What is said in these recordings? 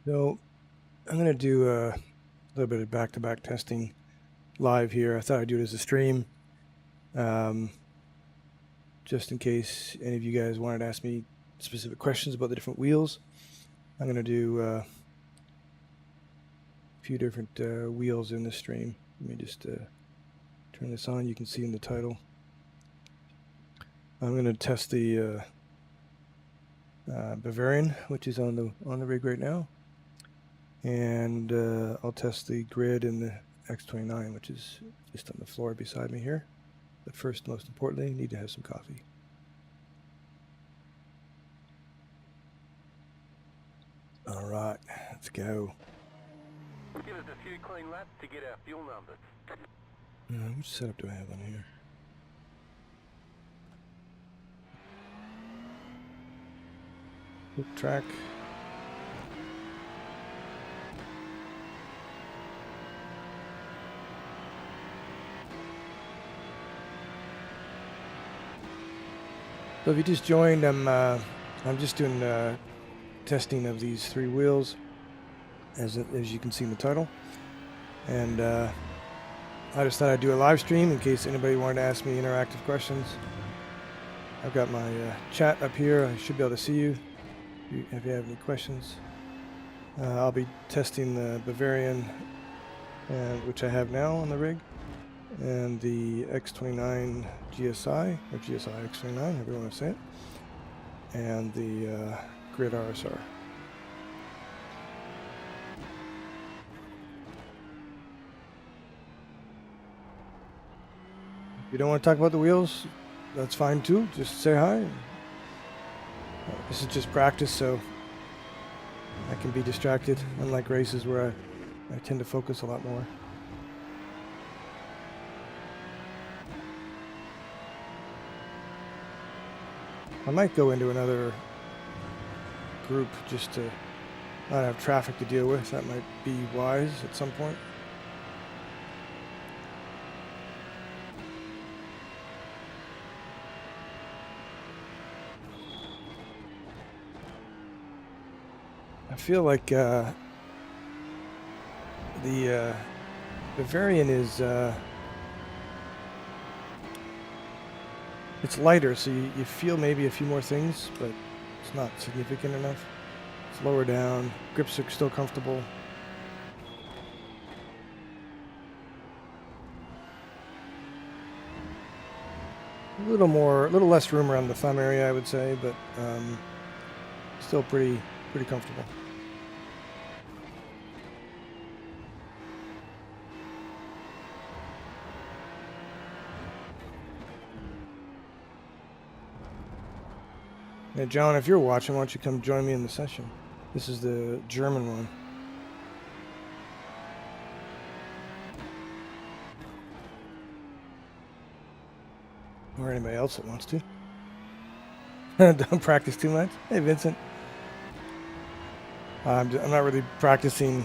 So I'm going to do a little bit of back-to-back testing live here. I thought I'd do it as a stream, just in case any of you guys wanted to ask me specific questions about the different wheels. I'm going to do a few different wheels in the stream. Let me just turn this on. You can see in the title. I'm going to test the Bavarian, which is on the rig right now, and I'll test the grid in the X29, which is just on the floor beside me here. But first, most importantly, need to have some coffee. All right, let's go. Give us a few clean laps to get our fuel numbers. Which setup do I have on here? Quick track. So if you just joined, I'm just doing testing of these three wheels, as you can see in the title, and I just thought I'd do a live stream in case anybody wanted to ask me interactive questions. I've got my chat up here. I should be able to see you if you have any questions. I'll be testing the Bavarian, which I have now on the rig, and the X29 GSI, or GSI X29, however you want to say it, and the Grid RSR. If you don't want to talk about the wheels, that's fine too. Just say hi. This is just practice, so I can be distracted, unlike races where I tend to focus a lot more. I might go into another group just to not have traffic to deal with. That might be wise at some point. I feel like the Bavarian is it's lighter, so you feel maybe a few more things, but it's not significant enough. It's lower down, grips are still comfortable. A little less room around the thumb area, I would say, but still pretty comfortable. Now, John, if you're watching, why don't you come join me in the session? This is the German one. Or anybody else that wants to. Don't practice too much. Hey, Vincent. I'm not really practicing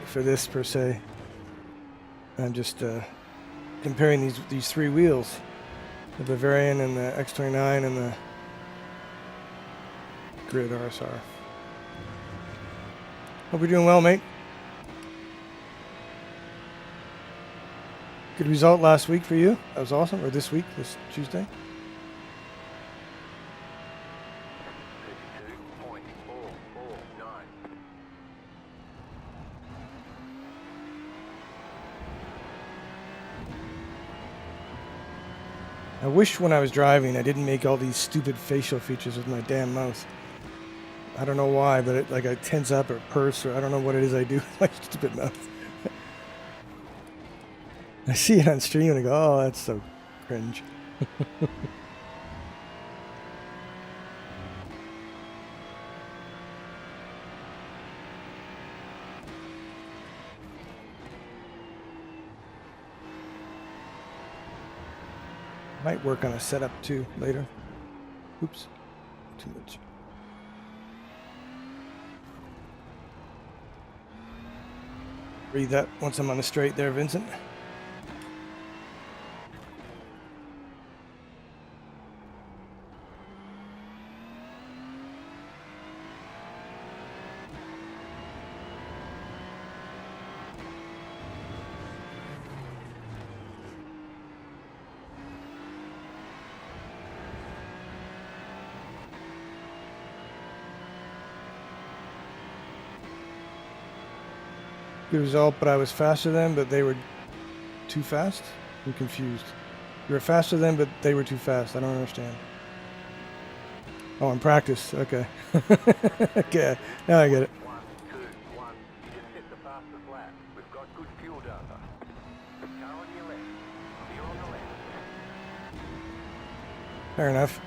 for this per se. I'm just comparing these three wheels, the Bavarian and the X29 and the Grid RSR. Hope you're doing well, mate. Good result last week for you. That was awesome. Or this week, this Tuesday. I wish when I was driving I didn't make all these stupid facial features with my damn mouth. I don't know why, but I tense up or purse, or I don't know what it is I do with my stupid mouth. I see it on stream and I go, oh, that's so cringe. Might work on a setup too later. Oops, too much. Read that once I'm on the straight there, Vincent. Good result, but I was faster than, but they were too fast? I'm confused. You were faster than, but they were too fast. I don't understand. Oh, in practice. Okay. Okay. Now I get it. 1, 2, 1. You just hit the fastest lap. We've got good fuel data. Car on your left. Clear on the left. Fair enough.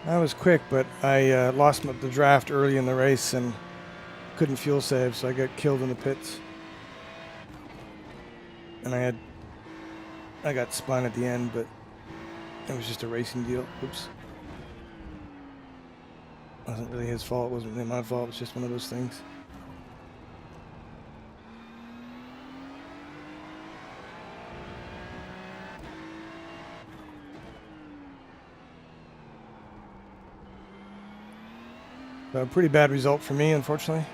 I was quick, but I lost the draft early in the race and couldn't fuel save, so I got killed in the pits. And I got spun at the end, but it was just a racing deal. Oops. It wasn't really his fault. It wasn't really my fault. It was just one of those things. A pretty bad result for me, unfortunately.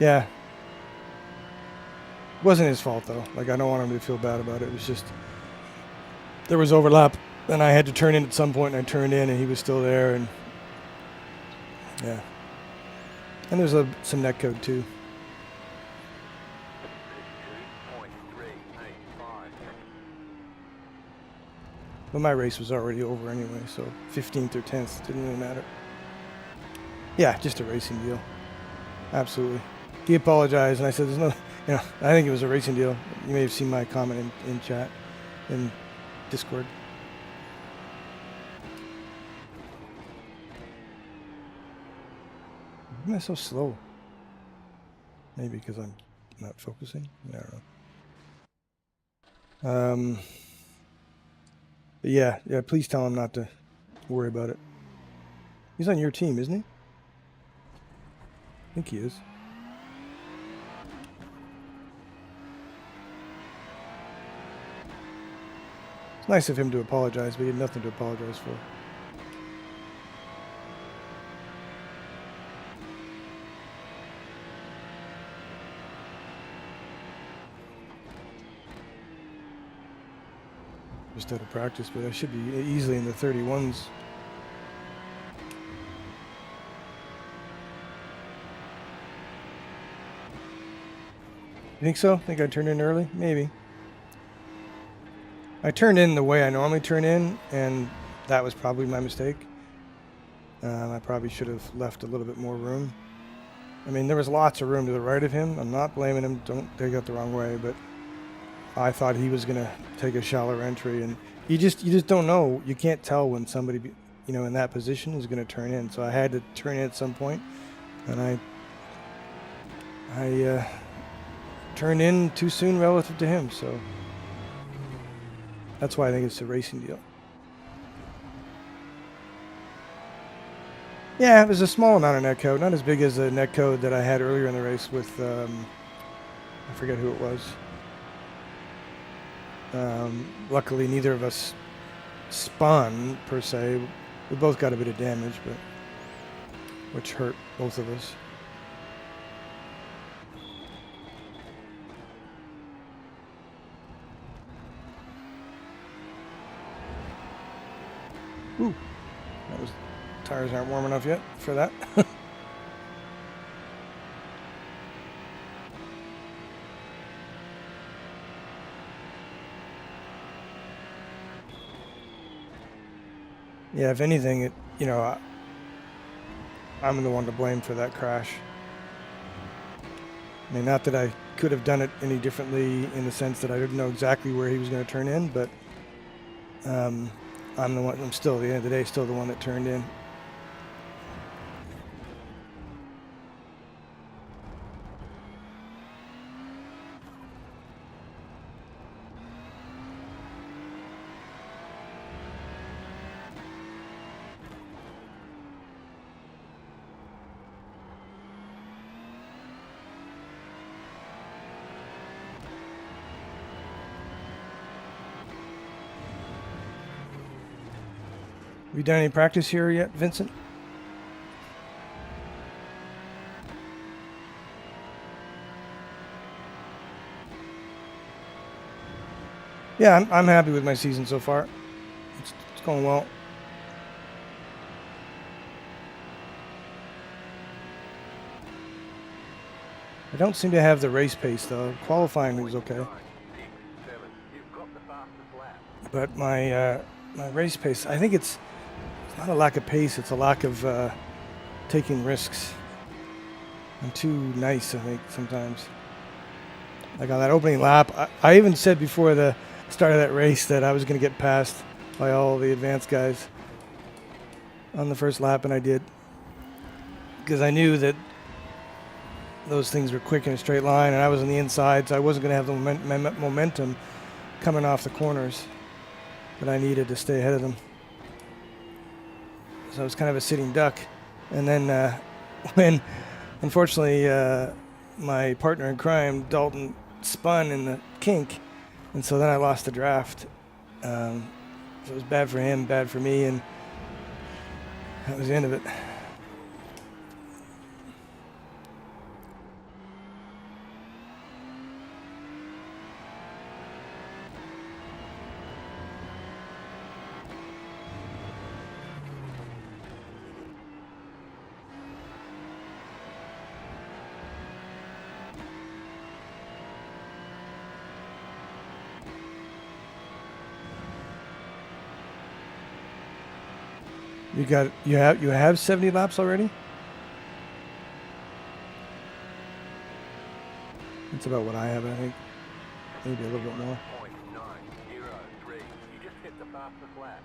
Yeah. It wasn't his fault, though. Like, I don't want him to feel bad about it. It was just... There was overlap, and I had to turn in at some point, and I turned in, and he was still there, and... Yeah. And there's some netcode, too. 32.385. But my race was already over anyway, so 15th or 10th didn't really matter. Yeah, just a racing deal. Absolutely. He apologized, and I said, "There's no, I think it was a racing deal." You may have seen my comment in chat, in Discord. Why am I so slow? Maybe because I'm not focusing? I don't know. But yeah, please tell him not to worry about it. He's on your team, isn't he? I think he is. It's nice of him to apologize, but he had nothing to apologize for. Just out of practice, but I should be easily in the 31s. You think so? Think I turned in early? Maybe. I turned in the way I normally turn in, and that was probably my mistake. I probably should have left a little bit more room. I mean, there was lots of room to the right of him. I'm not blaming him. Don't take it the wrong way, but I thought he was going to take a shallower entry, and you just don't know. You can't tell when somebody, in that position is going to turn in. So I had to turn in at some point, and I turned in too soon relative to him. So that's why I think it's a racing deal. Yeah, it was a small amount of netcode, not as big as the netcode that I had earlier in the race with, I forget who it was. Luckily, neither of us spun, per se. We both got a bit of damage, but which hurt both of us. Ooh, that was... Tires aren't warm enough yet for that. Yeah, if anything, I'm the one to blame for that crash. I mean, not that I could have done it any differently in the sense that I didn't know exactly where he was going to turn in, but I'm the one. I'm still, at the end of the day, still the one that turned in. you done any practice here yet, Vincent? Yeah, I'm happy with my season so far. It's going well. I don't seem to have the race pace though. Qualifying was okay, 6, 7. You've got the fastest lap. but my race pace, I think it's not a lack of pace. It's a lack of taking risks. I'm too nice, I think, sometimes. Like on that opening lap, I even said before the start of that race that I was going to get passed by all the advanced guys on the first lap, and I did. Because I knew that those things were quick in a straight line, and I was on the inside, so I wasn't going to have the momentum coming off the corners that I needed to stay ahead of them. So I was kind of a sitting duck. And then when, unfortunately, my partner in crime, Dalton, spun in the kink, and so then I lost the draft. So it was bad for him, bad for me, and that was the end of it. You have 70 laps already? That's about what I have, I think. Maybe a little bit more. 0.903. You just hit the fastest lap.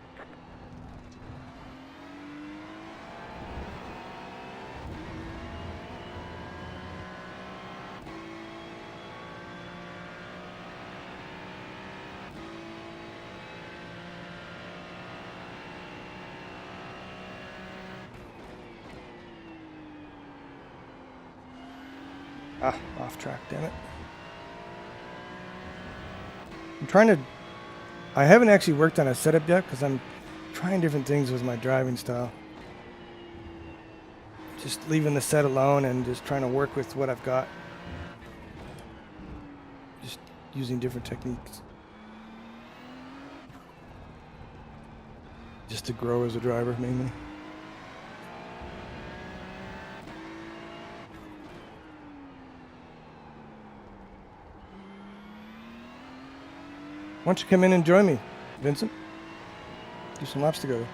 Ah, off track, damn it. I'm trying to... I haven't actually worked on a setup yet because I'm trying different things with my driving style. Just leaving the set alone and just trying to work with what I've got. Just using different techniques. Just to grow as a driver, mainly. Why don't you come in and join me, Vincent? Do some laps together.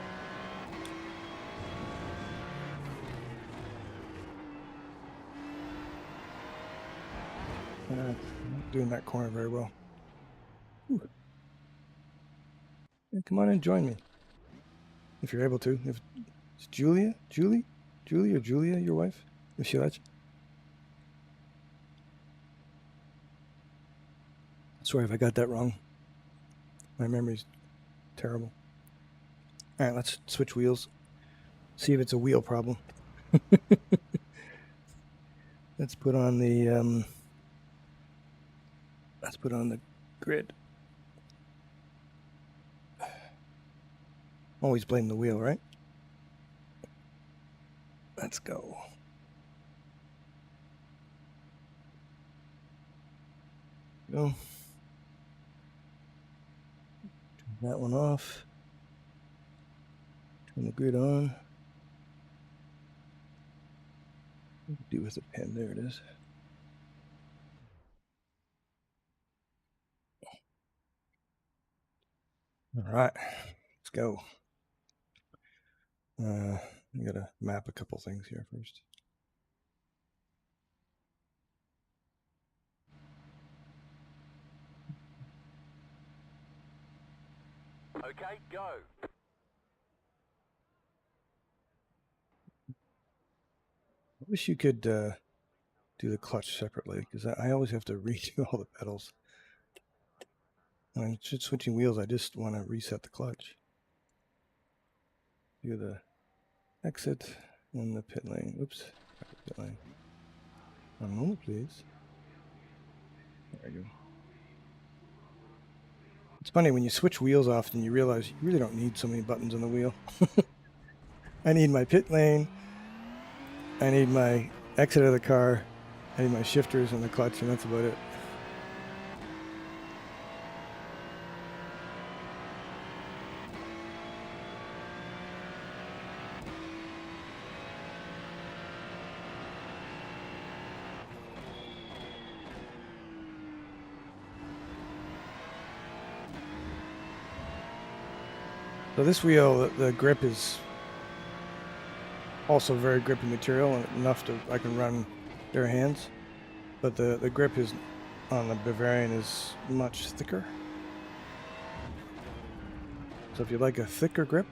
I'm not doing that corner very well. Ooh. Yeah, come on and join me. If you're able to. If it's Julie or Julia, your wife? If she lets you. Sorry if I got that wrong. My memory's terrible. All right, let's switch wheels. See if it's a wheel problem. Let's put on the grid. Always blame the wheel, right? Let's go. Go. Turn that one off. Turn the grid on. What do we do with the pen? There it is. All right, let's go. I gotta map a couple things here first. Okay, go. I wish you could do the clutch separately, because I always have to redo all the pedals. When I'm switching wheels, I just want to reset the clutch. Do the exit and the pit lane. Oops, pit lane. One moment, please. There we go. It's funny, when you switch wheels often, you realize you really don't need so many buttons on the wheel. I need my pit lane, I need my exit of the car, I need my shifters and the clutch, and that's about it. So this wheel, the grip is also very grippy material, and enough to I can run bare hands. But the grip is on the Bavarian is much thicker. So if you like a thicker grip,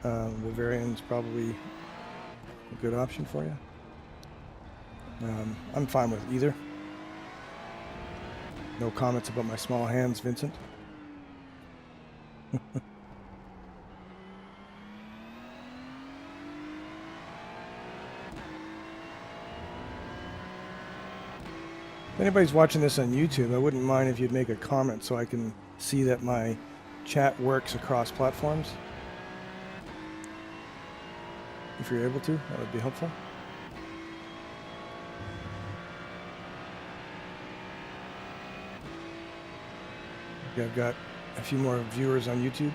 Bavarian's probably a good option for you. I'm fine with either. No comments about my small hands, Vincent. If anybody's watching this on YouTube, I wouldn't mind if you'd make a comment so I can see that my chat works across platforms. If you're able to, that would be helpful. Okay, I've got a few more viewers on YouTube.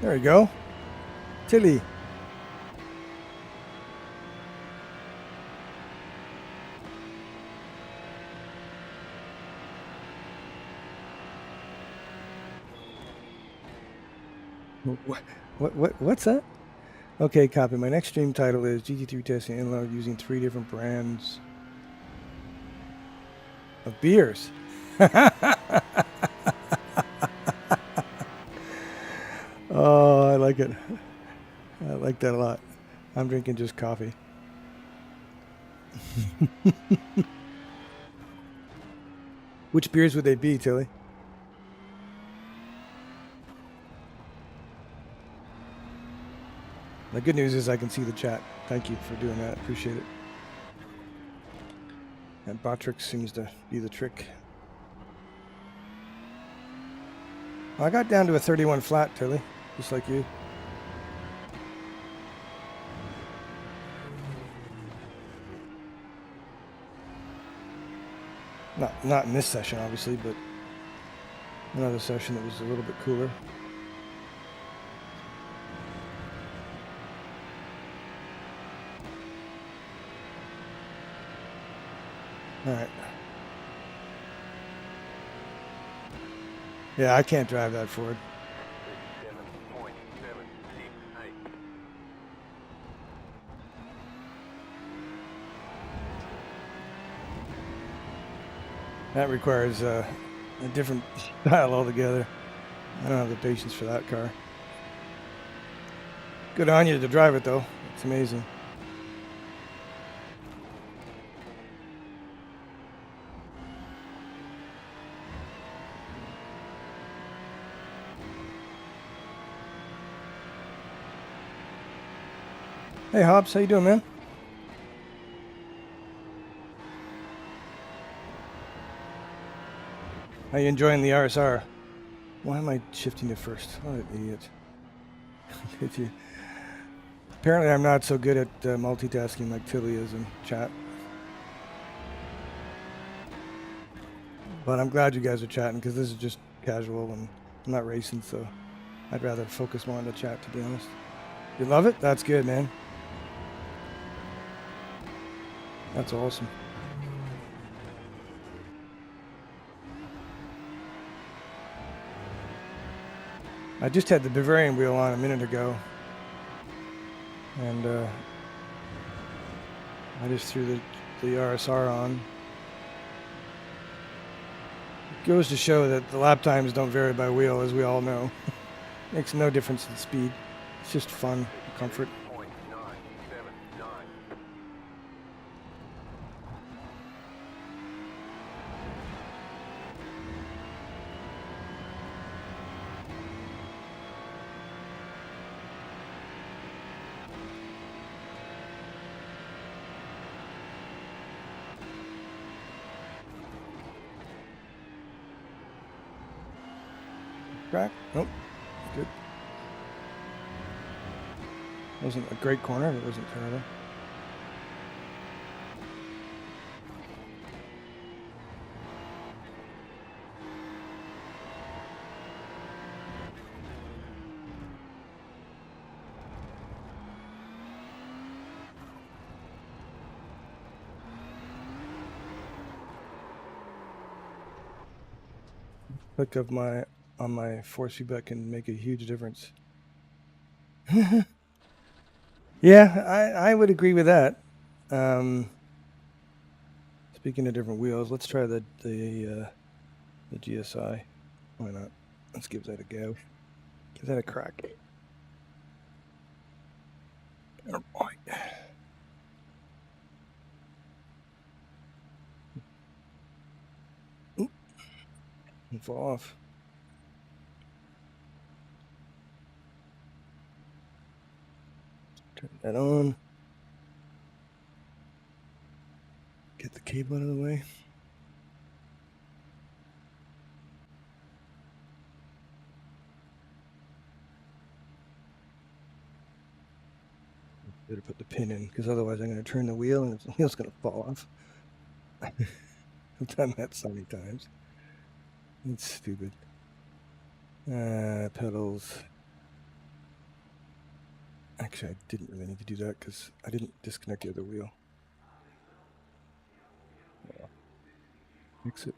There we go. Tilly. What's that? Okay, copy. My next stream title is GT3 testing Interlagos using 3 different brands of beers. Oh, I like it. I like that a lot. I'm drinking just coffee. Which beers would they be, Tilly? The good news is I can see the chat. Thank you for doing that. Appreciate it. And Botrix seems to be the trick. I got down to a 31 flat, Tilly, just like you. Not in this session, obviously, but another session that was a little bit cooler. All right. Yeah, I can't drive that Ford. 37.768. That requires a different style altogether. I don't have the patience for that car. Good on you to drive it, though. It's amazing. Hey, Hobbs, how you doing, man? How you enjoying the RSR? Why am I shifting to first? What an idiot. Apparently I'm not so good at multitasking like Tilly is in chat. But I'm glad you guys are chatting because this is just casual and I'm not racing, so I'd rather focus more on the chat, to be honest. You love it? That's good, man. That's awesome. I just had the Bavarian wheel on a minute ago, and I just threw the RSR on. It goes to show that the lap times don't vary by wheel, as we all know. Makes no difference in speed. It's just fun, comfort. Track? Nope. Good. Wasn't a great corner, but it wasn't terrible. Click of my on my force feedback can make a huge difference. Yeah, I would agree with that. Speaking of different wheels, let's try the GSI. Why not? Let's give that a go. Give that a crack. Oh boy. Oop. Fall off. Turn that on. Get the cable out of the way. Better put the pin in, because otherwise I'm going to turn the wheel and the wheel's going to fall off. I've done that so many times. It's stupid. Pedals. Actually, I didn't really need to do that because I didn't disconnect the other wheel. Yeah. Fix it.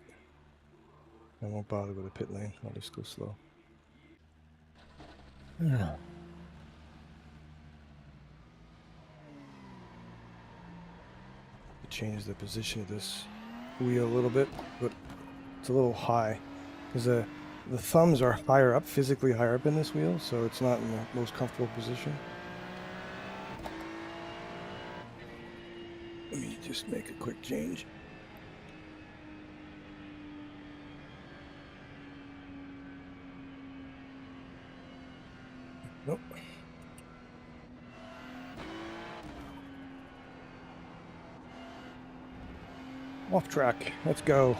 I won't bother with a pit lane. I'll just go slow. Yeah. Change the position of this wheel a little bit, but it's a little high because the thumbs are higher up, physically higher up in this wheel, so it's not in the most comfortable position. Let me just make a quick change. Nope. Off track. Let's go.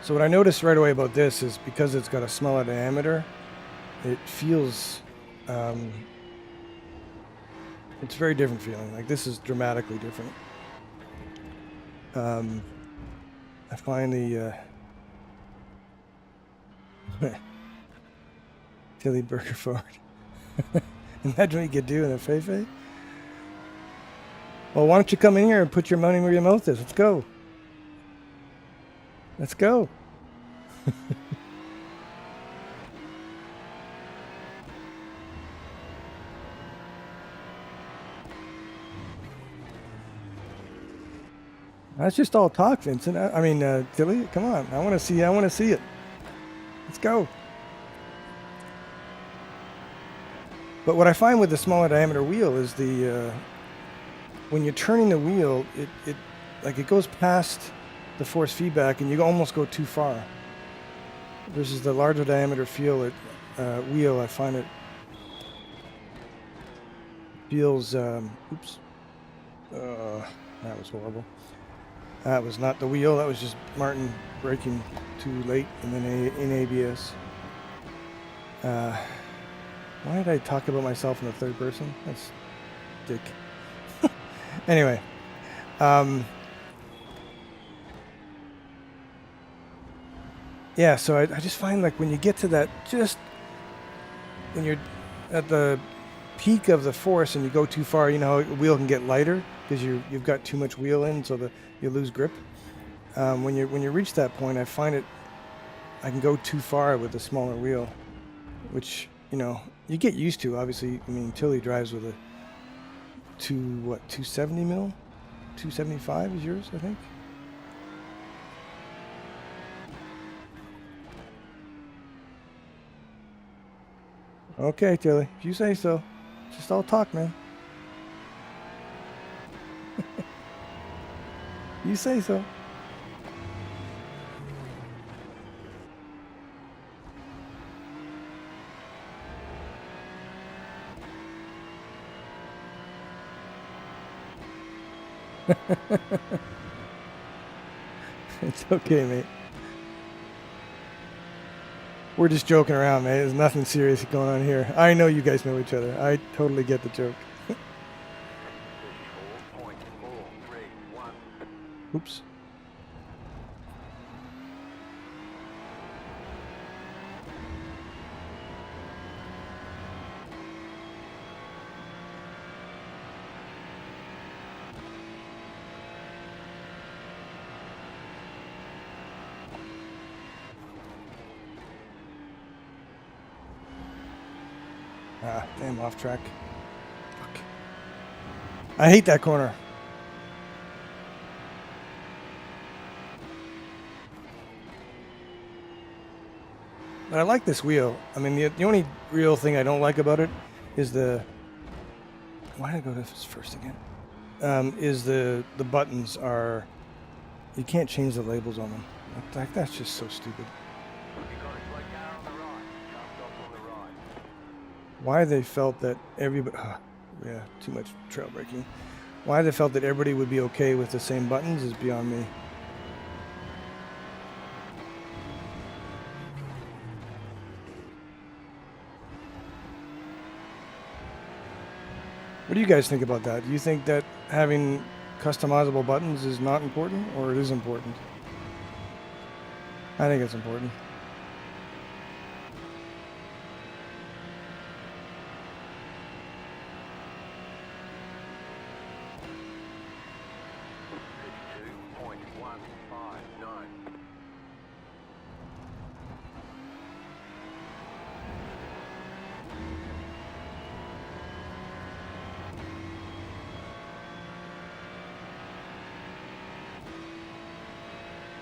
So what I noticed right away about this is because it's got a smaller diameter, it feels, it's very different feeling. Like this is dramatically different. I find the Tilly Burger forward. Imagine what you could do in a Feifei. Well, why don't you come in here and put your money where your mouth is? Let's go. Let's go. That's just all talk, Vincent. I mean, Tilly, come on. I want to see it. Let's go. But what I find with the smaller diameter wheel is when you're turning the wheel, it goes past the force feedback and you almost go too far. Versus the larger diameter wheel, I find it feels. Oops. That was horrible. That was not the wheel. That was just Martin braking too late and then in ABS. Why did I talk about myself in the third person? That's dick. Anyway. Yeah, so I just find like when you get to that, just when you're at the peak of the force and you go too far, you know, the wheel can get lighter because you've got too much wheel in, so you lose grip. When you reach that point, I find I can go too far with a smaller wheel, which, you know, you get used to. Obviously, I mean, Tilly drives with a 270 mil, 275 is yours, I think. Okay, Tilly, if you say so. Just all talk, man. You say so. It's okay, mate. We're just joking around, man. There's nothing serious going on here. I know you guys know each other. I totally get the joke. 34.431. Oops. Ah, damn, off track. Fuck. I hate that corner. But I like this wheel. I mean, the only real thing I don't like about it is the... Why did I go to this first again? Is the buttons are... You can't change the labels on them. That's just so stupid. You got a slow car on the right. Can't stop on the right. Why they felt that everybody... yeah, too much trail braking. Why they felt that everybody would be okay with the same buttons is beyond me. What do you guys think about that? Do you think that having customizable buttons is not important, or it is important? I think it's important.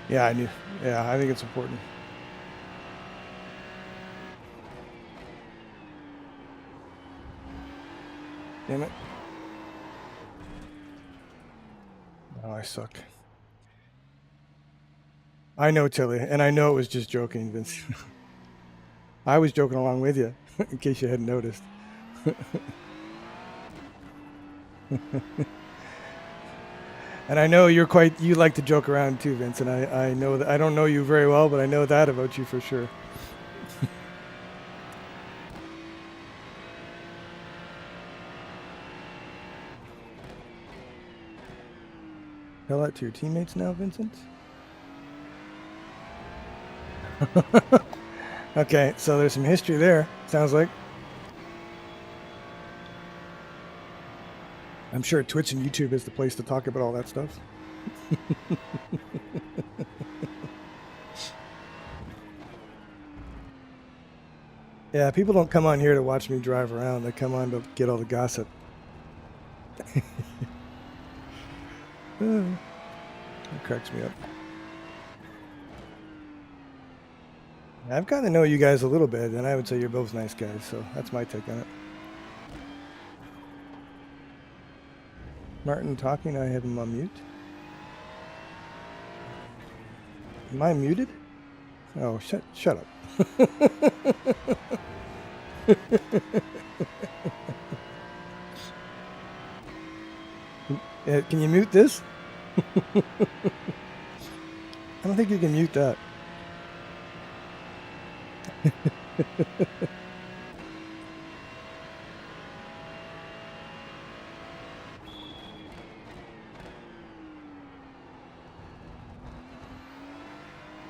Yeah, I knew. Yeah, I think it's important. Damn it. Oh, I suck. I know, Tilly, and I know it was just joking, Vince. I was joking along with you, in case you hadn't noticed. And I know you like to joke around too, Vince, and I know that. I don't know you very well, but I know that about you for sure. Tell that to your teammates now, Vincent. Okay, so there's some history there, sounds like. I'm sure Twitch and YouTube is the place to talk about all that stuff. Yeah, people don't come on here to watch me drive around. They come on to get all the gossip. That cracks me up. I've gotten to know you guys a little bit, and I would say you're both nice guys, so that's my take on it. Martin talking, I have him on mute. Am I muted? Oh, shut up. Can you mute this? I don't think you can mute that.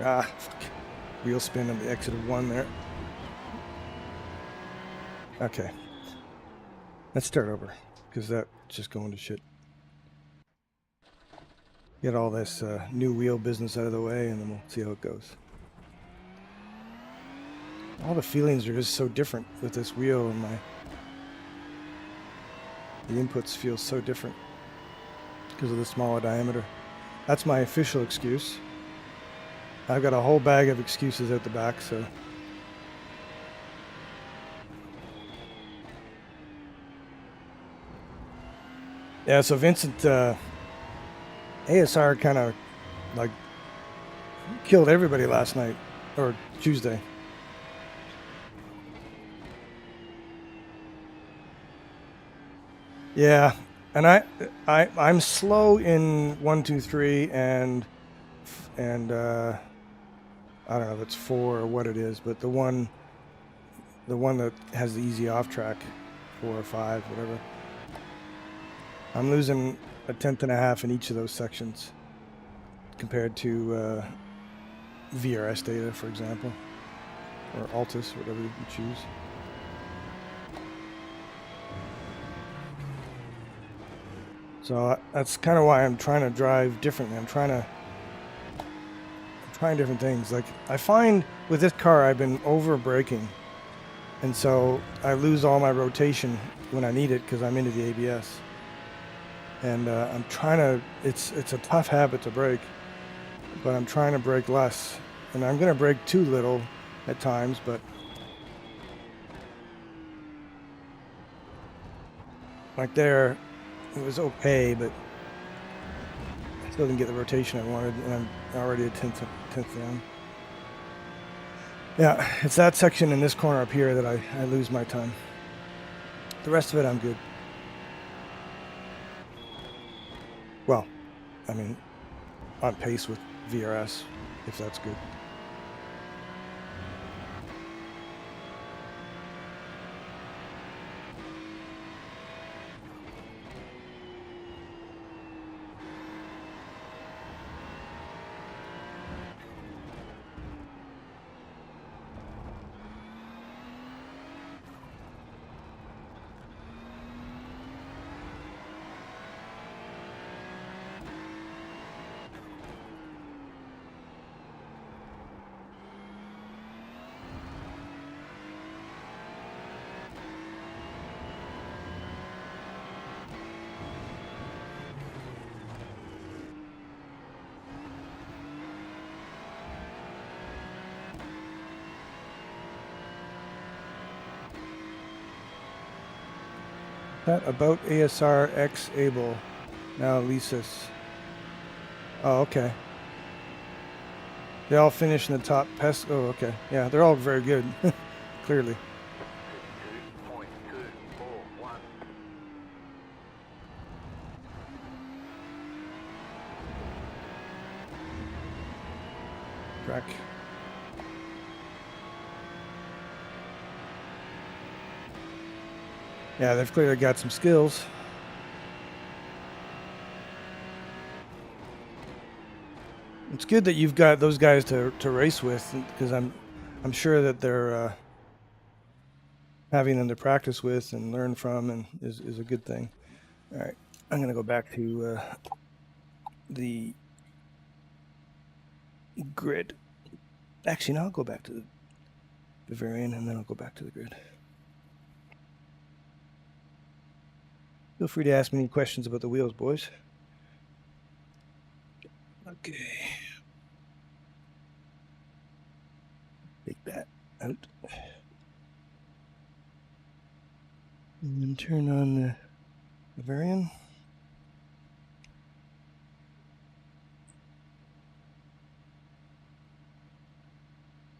Ah, fuck. Wheel spin on the exit of 1 there. Okay. Let's start over, because that's just going to shit. Get all this new wheel business out of the way, and then we'll see how it goes. All the feelings are just so different with this wheel, and the inputs feel so different because of the smaller diameter. That's my official excuse. I've got a whole bag of excuses out the back, so. Yeah, so Vincent, ASR kind of like killed everybody last night, or Tuesday. Yeah, and I'm slow in 1, 2, 3, and I don't know if it's 4 or what it is, but the one that has the easy off track, 4 or 5, whatever. I'm losing 1/10.5 in each of those sections compared to VRS data, for example, or Altus, whatever you choose. So that's kind of why I'm trying to drive differently. I'm trying different things. Like, I find with this car, I've been over braking, and so I lose all my rotation when I need it because I'm into the ABS. And I'm trying to. It's a tough habit to brake, but I'm trying to brake less, and I'm going to brake too little at times. But like there, it was okay, but I still didn't get the rotation I wanted, and I'm already a tenth down. Yeah, it's that section in this corner up here that I lose my time. The rest of it, I'm good. Well, I mean, on pace with VRS, if that's good. That about ASR X Able. Now Lisa's. Oh, okay. They all finish in the top pest. Oh, okay. Yeah, they're all very good. Clearly. 2.241. Track. Yeah, they've clearly got some skills. It's good that you've got those guys to race with, because I'm sure that they're having them to practice with and learn from, and is a good thing. All right, I'm gonna go back to the grid. Actually, no, I'll go back to the Bavarian, and then I'll go back to the grid. Feel free to ask me any questions about the wheels, boys. Okay. Take that out. And then turn on the Bavarian.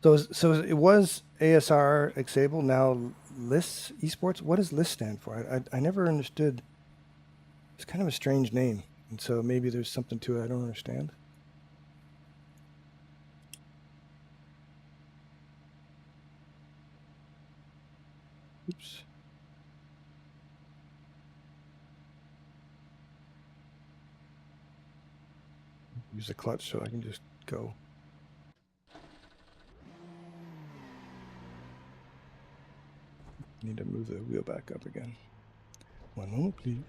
So it was ASR Xable, now LIS Esports. What does LIS stand for? I never understood. It's kind of a strange name, and so maybe there's something to it I don't understand. Oops. Use the clutch so I can just go. Need to move the wheel back up again. One moment, please.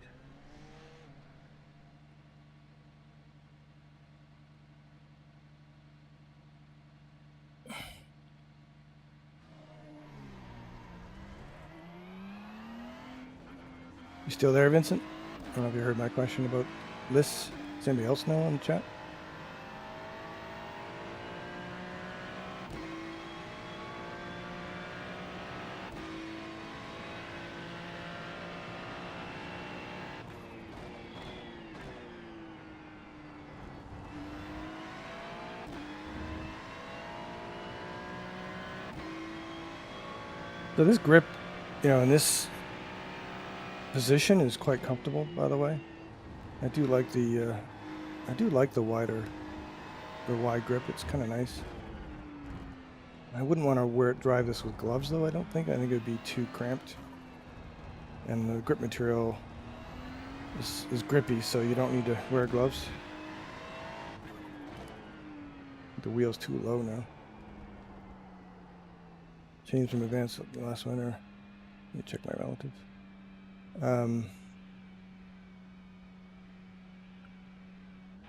You still there, Vincent? I don't know if you heard my question about lists. Does anybody else know in the chat? So this grip, in this position is quite comfortable, by the way. I do like the wide grip. It's kind of nice. I wouldn't want to drive this with gloves, though, I don't think. I think it would be too cramped. And the grip material is grippy, so you don't need to wear gloves. The wheel's too low now. Changed from advanced the last winter. Let me check my relatives.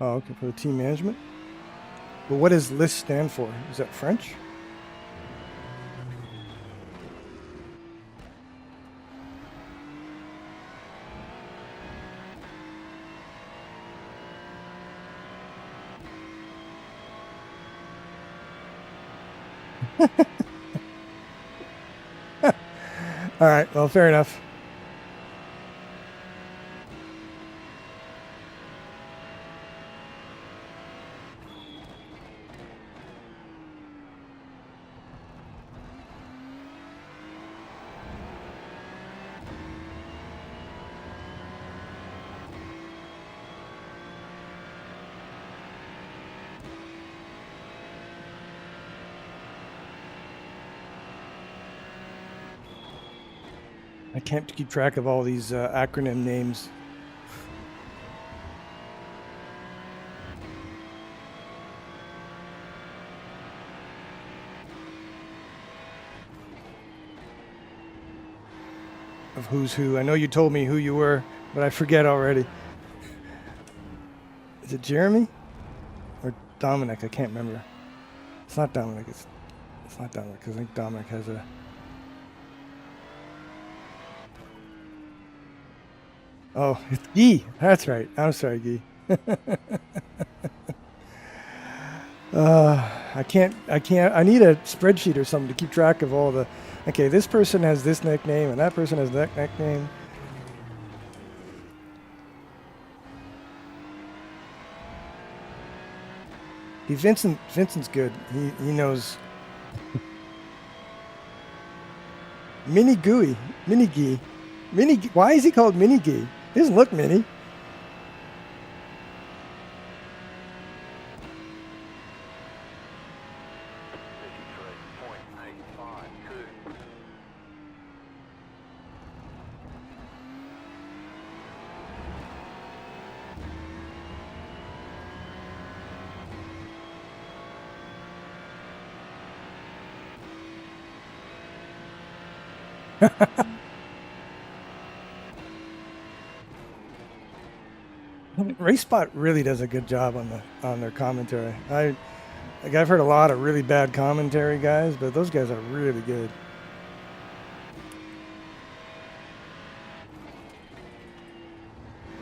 Oh, okay, for the team management. But what does LIST stand for? Is that French? All right, well, fair enough. I can't keep track of all these acronym names. Of who's who. I know you told me who you were, but I forget already. Is it Jeremy? Or Dominic? I can't remember. It's not Dominic. It's not Dominic, because I think Dominic has a... Oh, it's Guy. That's right. I'm sorry, Guy. I can't, I need a spreadsheet or something to keep track of all the... Okay, this person has this nickname, and that person has that nickname. Vincent's good. He knows. Mini Gooey. Mini Gee. Why is he called Mini Gee? He doesn't look mini. RaceSpot really does a good job on their commentary. I've heard a lot of really bad commentary guys, but those guys are really good.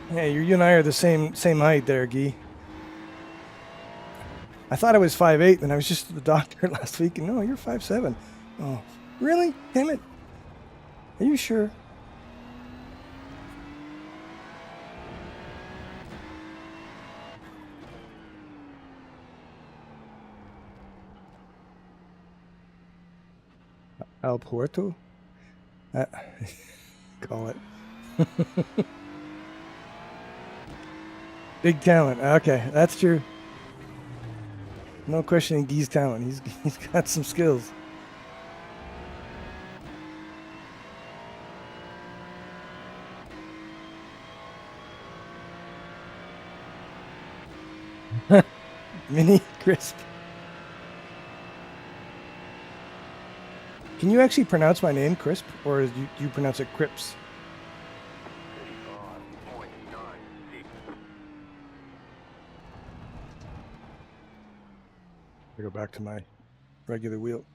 Hey, you and I are the same height there, Guy. I thought I was 5'8", and I was just at the doctor last week, and no, you're 5'7". Oh, really? Damn it. Are you sure? El Puerto? Call it. Big talent. Okay, that's true. No questioning Guy's talent. He's got some skills. Mini Crisp. Can you actually pronounce my name Crisp, or do you pronounce it Crips? I go back to my regular wheel.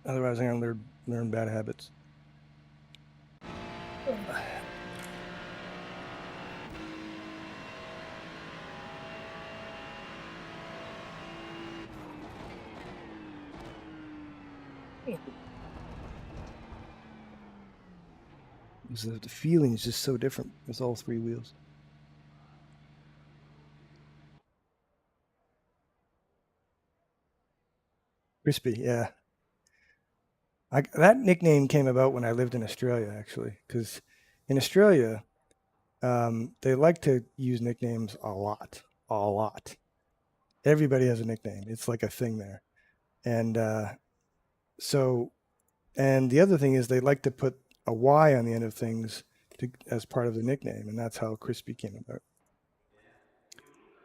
Otherwise, I'm gonna learn bad habits. The feeling is just so different with all three wheels. Crispy, yeah. That nickname came about when I lived in Australia, actually, because in Australia, they like to use nicknames a lot. Everybody has a nickname. It's like a thing there. And So, and the other thing is they like to put a Y on the end of things as part of the nickname, and that's how Crispy came about.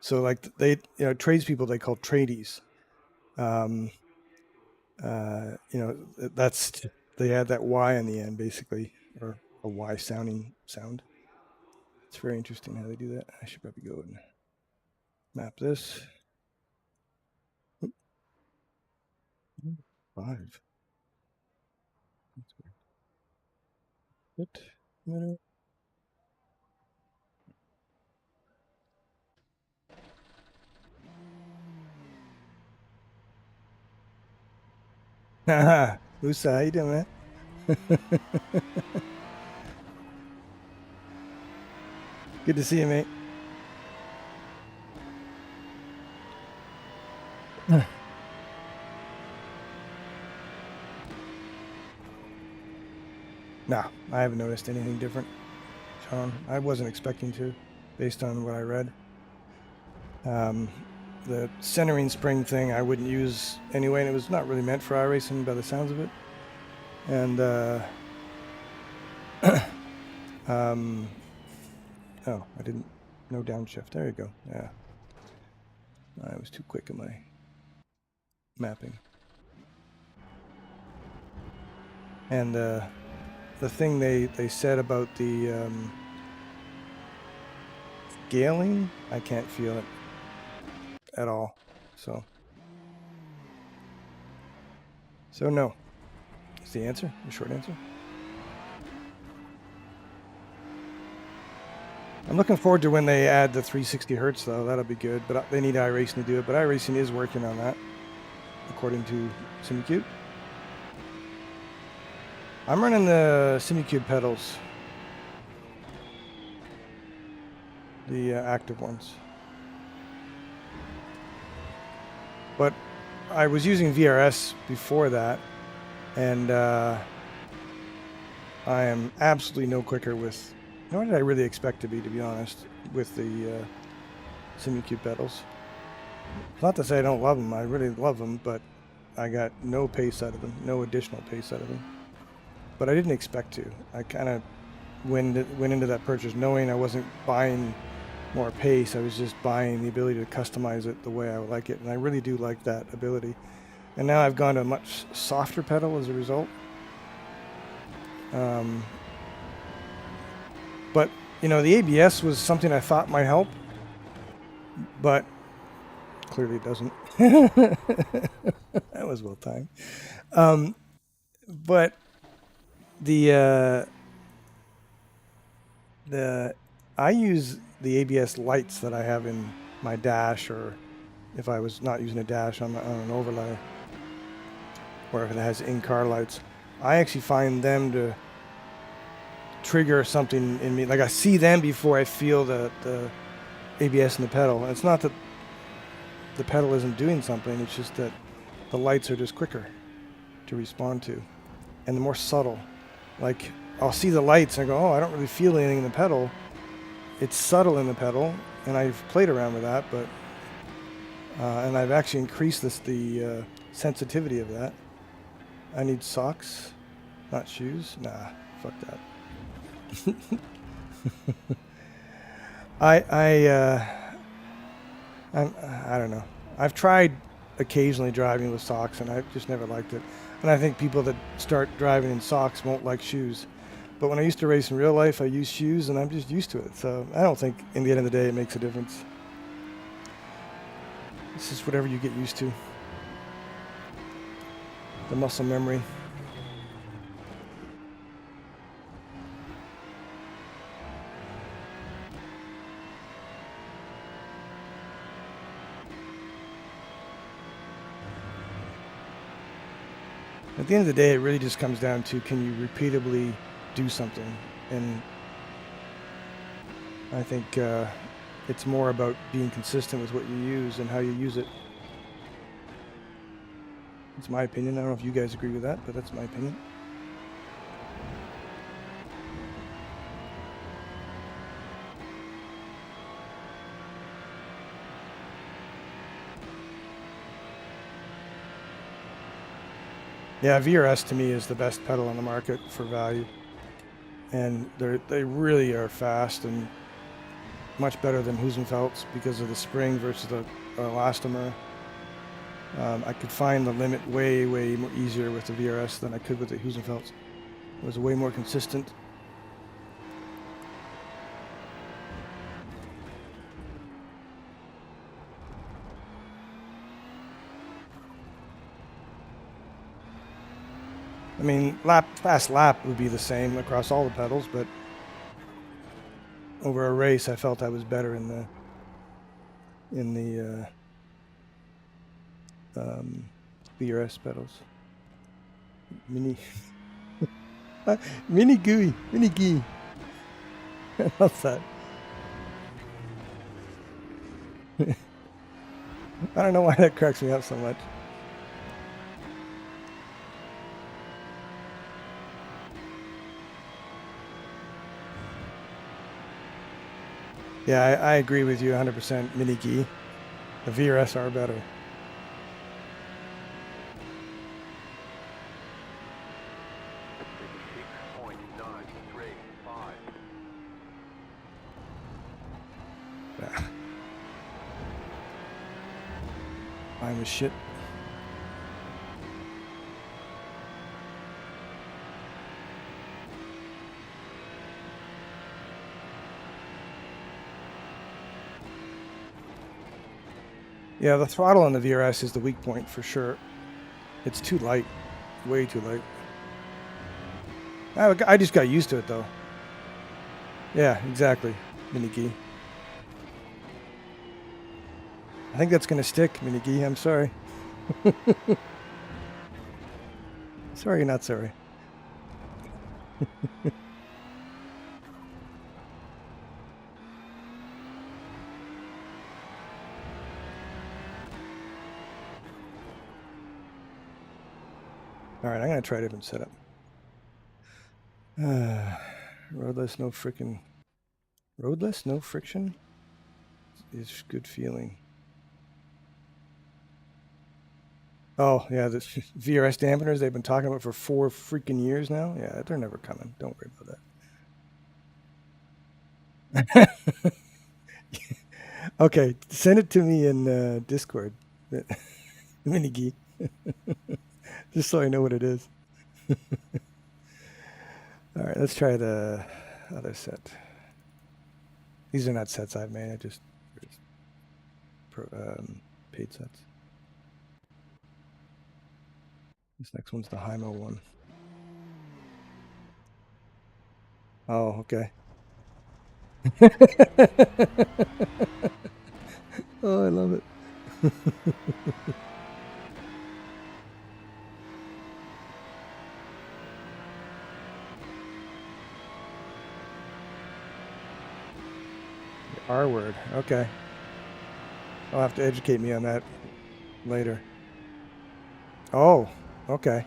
So like they, tradespeople they call tradies. That's they add that Y on the end basically, or a Y sounding sound. It's very interesting how they do that. I should probably go and map this. Oop. 5. That's weird. Minute. Haha, Lusa, how you doing, man? Good to see you, mate. No, I haven't noticed anything different, Sean. I wasn't expecting to, based on what I read. The centering spring thing I wouldn't use anyway, and it was not really meant for iRacing by the sounds of it. And oh, I didn't. No downshift. There you go. Yeah, I was too quick in my mapping. And the thing they said about the scaling, I can't feel it at all. So no. That's the answer. The short answer. I'm looking forward to when they add the 360 hertz, though. That'll be good. But they need iRacing to do it. But iRacing is working on that, according to SimiCube. I'm running the SimiCube pedals, the active ones. But I was using VRS before that, and I am absolutely no quicker with. Nor did I really expect to be honest, with the SimiCube pedals. Not to say I don't love them. I really love them, but I got no pace out of them, no additional pace out of them. But I didn't expect to. I kind of went into that purchase knowing I wasn't buying more pace. I was just buying the ability to customize it the way I would like it, and I really do like that ability. And now I've gone to a much softer pedal as a result. But the ABS was something I thought might help, but clearly it doesn't. That was well timed. But the I use the ABS lights that I have in my dash, or if I was not using a dash on an overlay, or if it has in-car lights, I actually find them to trigger something in me. Like I see them before I feel the ABS in the pedal. And it's not that the pedal isn't doing something, it's just that the lights are just quicker to respond to, and the more subtle. Like I'll see the lights and I go, oh, I don't really feel anything in the pedal. It's subtle in the pedal, and I've played around with that, but and I've actually increased the sensitivity of that. I need socks, not shoes. Nah, fuck that. I don't know. I've tried occasionally driving with socks, and I've just never liked it. And I think people that start driving in socks won't like shoes. But when I used to race in real life, I used shoes, and I'm just used to it. So I don't think, in the end of the day, it makes a difference. It's just whatever you get used to. The muscle memory. At the end of the day, it really just comes down to, can you repeatably do something? And I think it's more about being consistent with what you use and how you use it. It's my opinion. I don't know if you guys agree with that, but that's my opinion. Yeah, VRS to me is the best pedal on the market for value, and they really are fast and much better than Husenfeld's because of the spring versus the elastomer. I could find the limit way more easier with the VRS than I could with the Husenfeld's. It was way more consistent. I mean, fast lap would be the same across all the pedals, but over a race, I felt I was better in the VRS pedals. Mini gooey, mini gee. I love that. I don't know why that cracks me up so much. Yeah, I agree with you 100%. Mini gee. The VRS are better. Mine was shit. Yeah, the throttle on the VRS is the weak point for sure. It's too light, way too light. I just got used to it though. Yeah, exactly, Mini Gee. I think that's gonna stick, Mini Gee. I'm sorry. Sorry, not sorry. All right, I'm gonna try a different setup. Roadless, no friction. Roadless, no friction is good feeling. Oh yeah, the VRS dampeners they've been talking about for 4 freaking years now. Yeah, they're never coming. Don't worry about that. Okay, send it to me in Discord, Mini Geek, just so I know what it is. All right, let's try the other set. These are not sets I've made. I just paid sets. This next one's the Hymo one. Oh, okay. Oh, I love it. The R word. Okay. I'll have to educate me on that later. Oh, okay.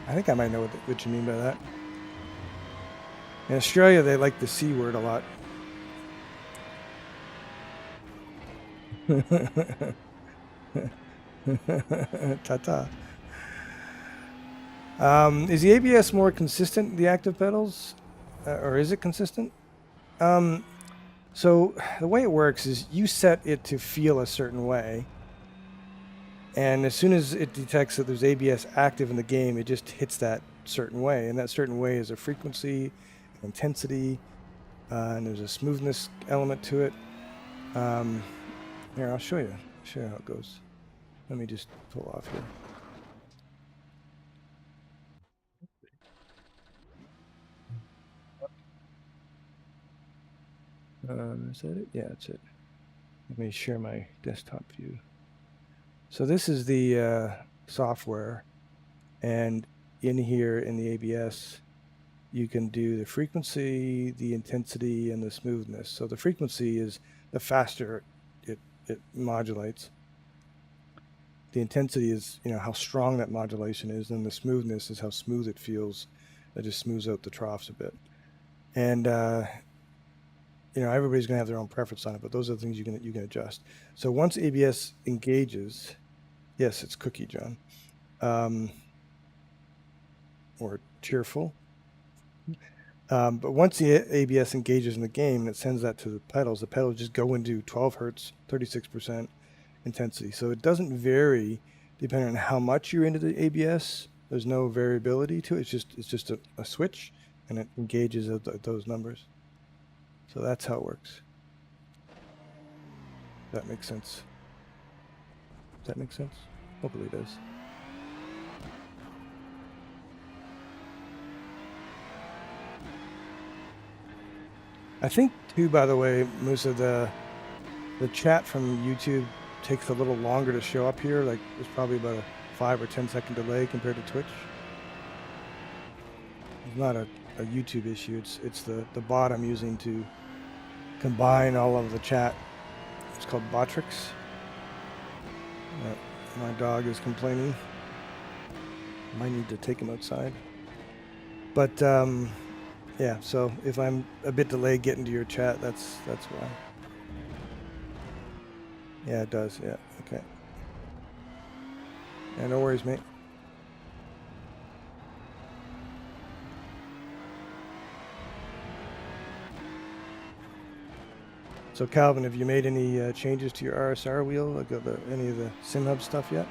I think I might know what you mean by that. In Australia, they like the C word a lot. Ta-ta. Is the ABS more consistent, the active pedals? Or is it consistent? So the way it works is you set it to feel a certain way. And as soon as it detects that there's ABS active in the game, it just hits that certain way. And that certain way is a frequency, intensity, and there's a smoothness element to it. Here, I'll show you. Show you how it goes. Let me just pull off here. Is that it? Yeah, that's it. Let me share my desktop view. So this is the software, and in here in the ABS, you can do the frequency, the intensity, and the smoothness. So the frequency is the faster it modulates. The intensity is, you know, how strong that modulation is, and the smoothness is how smooth it feels. It just smooths out the troughs a bit. And you know, everybody's gonna have their own preference on it, but those are the things you can adjust. So once ABS engages, yes, it's cookie, John. or cheerful. But once the ABS engages in the game and it sends that to the pedals just go into 12 hertz, 36% intensity. So it doesn't vary depending on how much you're into the ABS. There's no variability to it. It's just a switch, and it engages at those numbers. So that's how it works. That makes sense. Does that make sense? Hopefully it does. I think too, by the way, Musa, the chat from YouTube takes a little longer to show up here. Like there's probably about a 5 or 10 second delay compared to Twitch. It's not a YouTube issue. It's the bot I'm using to combine all of the chat. It's called Botrix. My dog is complaining. Might need to take him outside. But yeah, so if I'm a bit delayed getting to your chat, that's why. Yeah, it does. Yeah, okay. Yeah, no worries, mate. So Calvin, have you made any changes to your RSR wheel? Like any of the SimHub stuff yet?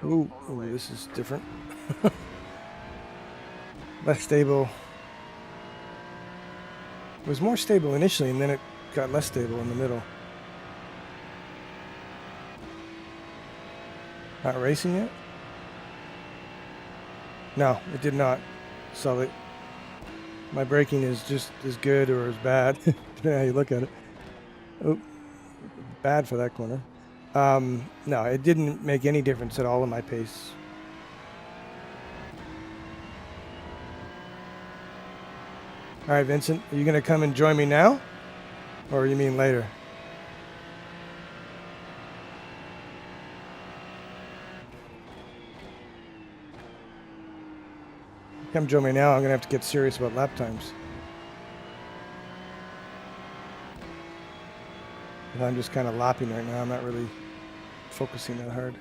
Ooh, this is different. Less stable. It was more stable initially, and then it got less stable in the middle. Not racing yet? No, it did not. Sully. My braking is just as good or as bad, depending on how you look at it. Oh, bad for that corner. No, it didn't make any difference at all in my pace. All right, Vincent, are you going to come and join me now? Or you mean later? Come join me now. I'm going to have to get serious about lap times. If I'm just kind of lapping right now. I'm not really focusing that hard.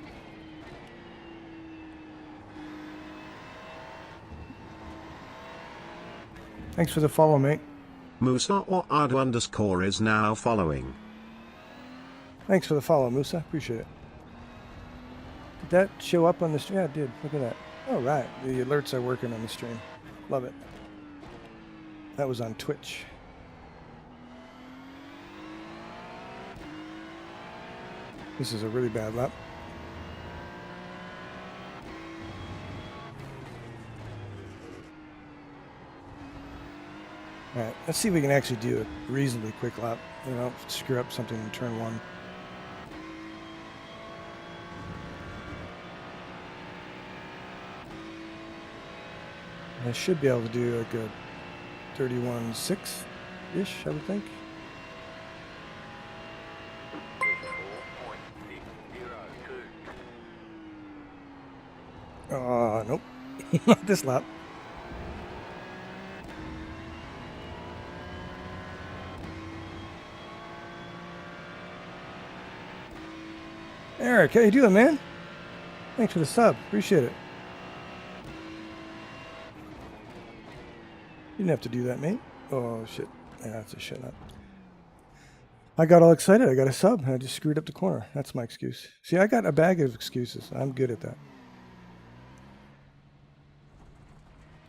Thanks for the follow, mate. Musa or Adu_ is now following. Thanks for the follow, Musa. Appreciate it. Did that show up on the stream? Yeah, it did. Look at that. Oh, right. The alerts are working on the stream. Love it. That was on Twitch. This is a really bad lap. All right, let's see if we can actually do a reasonably quick lap. You know, screw up something in turn one. I should be able to do like a 31.6-ish, I would think. 4.602. Nope. Not this lap. Eric, how you doing, man? Thanks for the sub. Appreciate it. You didn't have to do that, mate. Oh, shit. Yeah, that's a shit up. I got all excited. I got a sub, and I just screwed up the corner. That's my excuse. See, I got a bag of excuses. I'm good at that.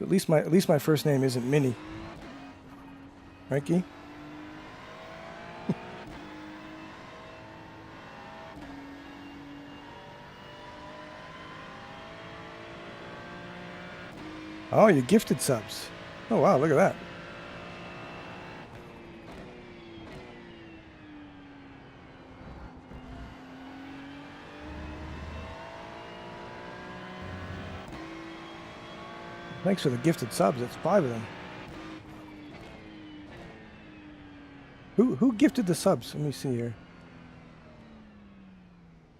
At least my first name isn't Minnie. Right, Guy? Oh, you gifted subs. Oh, wow, look at that. Thanks for the gifted subs. That's 5 of them. Who gifted the subs? Let me see here.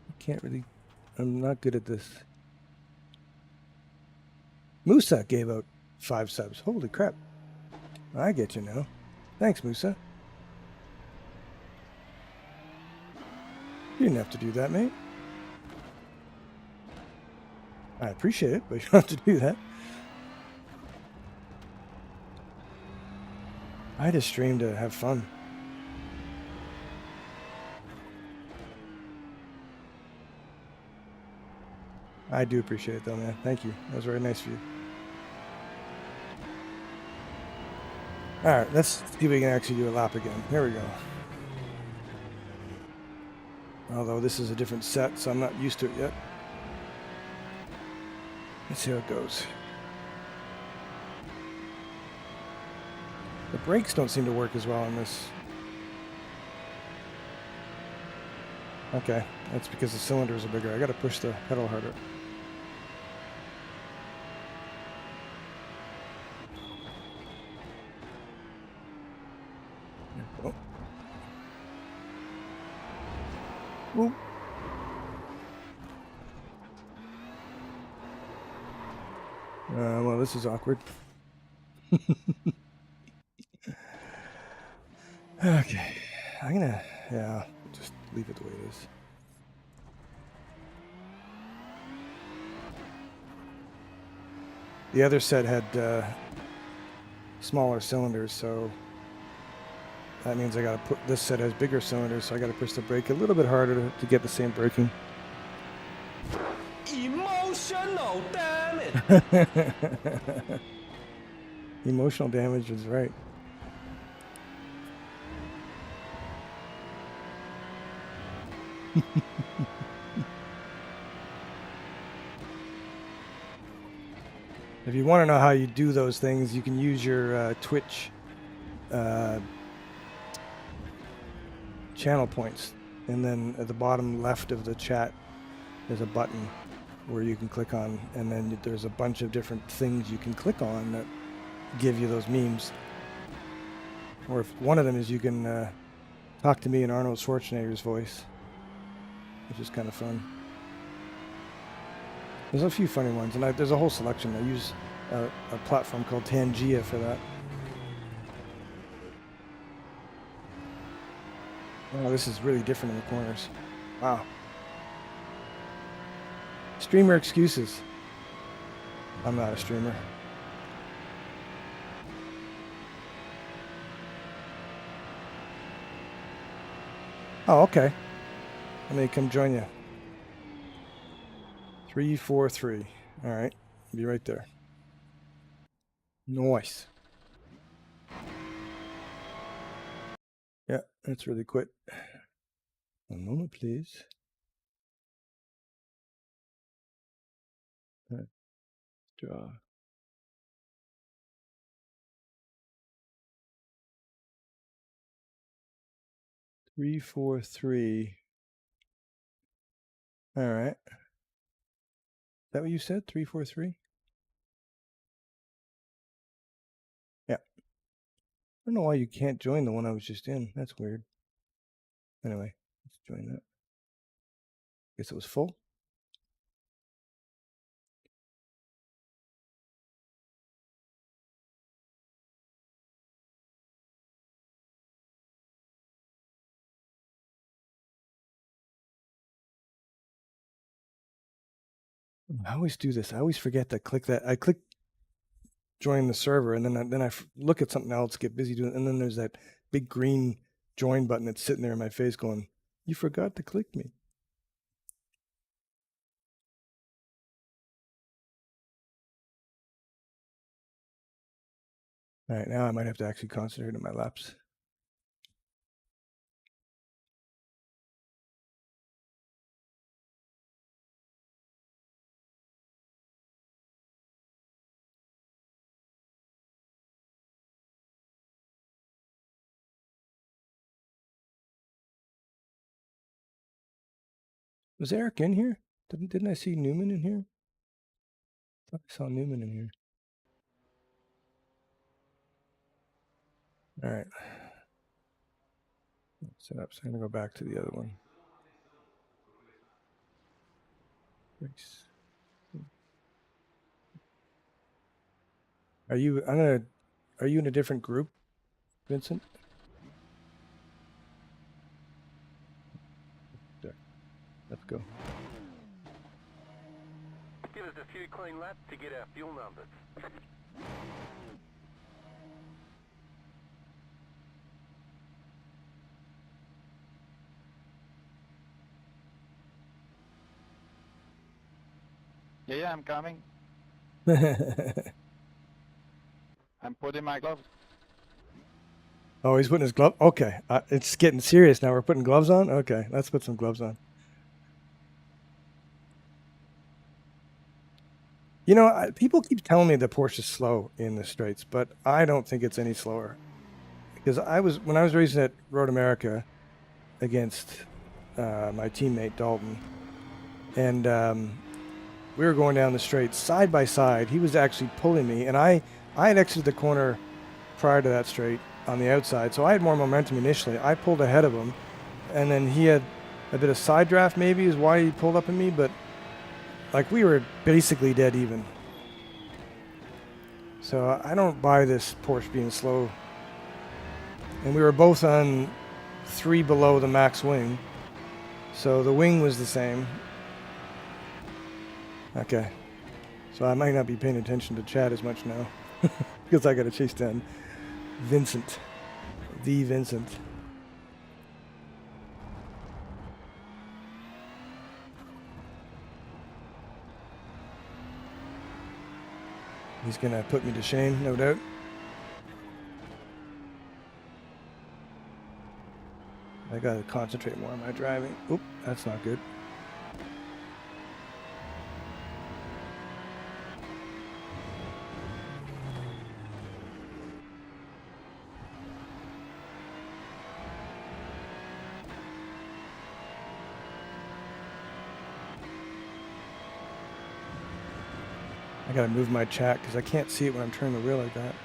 I can't really... I'm not good at this. Musa gave out 5 subs. Holy crap. I get you now. Thanks, Musa. You didn't have to do that, mate. I appreciate it, but you don't have to do that. I just stream to have fun. I do appreciate it, though, man. Thank you. That was very nice of you. All right, let's see if we can actually do a lap again. Here we go. Although this is a different set, so I'm not used to it yet. Let's see how it goes. The brakes don't seem to work as well on this. Okay, that's because the cylinders are bigger. I gotta push the pedal harder. Oh. Whoop. Well, this is awkward. Okay, I'm gonna, yeah, just leave it the way it is. The other set had smaller cylinders, so that means I gotta put, this set has bigger cylinders, so I gotta push the brake a little bit harder to get the same braking. Emotional damage. Emotional damage is right. If you want to know how you do those things, you can use your Twitch channel points, and then at the bottom left of the chat there's a button where you can click on, and then there's a bunch of different things you can click on that give you those memes. Or if one of them is you can talk to me in Arnold Schwarzenegger's voice, which is kind of fun. There's a few funny ones, and there's a whole selection. I use a platform called Tangia for that. Oh, this is really different in the corners. Wow. Streamer excuses. I'm not a streamer. Oh, okay. Let me come join you. 343. All right. I'll be right there. Nice. Yeah, that's really quick. One moment, please. Draw. Three, 4, 3. All right. Is that what you said? 3, 4, 3? Yeah. I don't know why you can't join the one I was just in. That's weird. Anyway, let's join that. Guess it was full. I always do this. I always forget to click that. I click join the server, and then I look at something else, get busy doing, and then there's that big green join button that's sitting there in my face going, "You forgot to click me." All right, now I might have to actually concentrate on my laps. Was Eric in here? Didn't I see Newman in here? I thought I saw Newman in here. All right. Set up. So I'm gonna go back to the other one. Are you? Are you in a different group, Vincent? There. Let's go. Give us a few clean laps to get our fuel numbers. Yeah, I'm coming. I'm putting my gloves. Oh, he's putting his glove. Okay, it's getting serious now. We're putting gloves on. Okay, let's put some gloves on. You know, people keep telling me that Porsche is slow in the straights, but I don't think it's any slower. Because when I was racing at Road America against my teammate Dalton, and we were going down the straight side by side. He was actually pulling me, and I had exited the corner prior to that straight on the outside, so I had more momentum initially. I pulled ahead of him, and then he had a bit of side draft maybe is why he pulled up at me, but like we were basically dead even. So I don't buy this Porsche being slow. And we were both on 3 below the max wing, so the wing was the same. Okay, so I might not be paying attention to chat as much now because I got to chase down Vincent, the Vincent. He's gonna put me to shame, no doubt. I gotta concentrate more on my driving. Oop, that's not good. I gotta move my chat because I can't see it when I'm turning the wheel like that.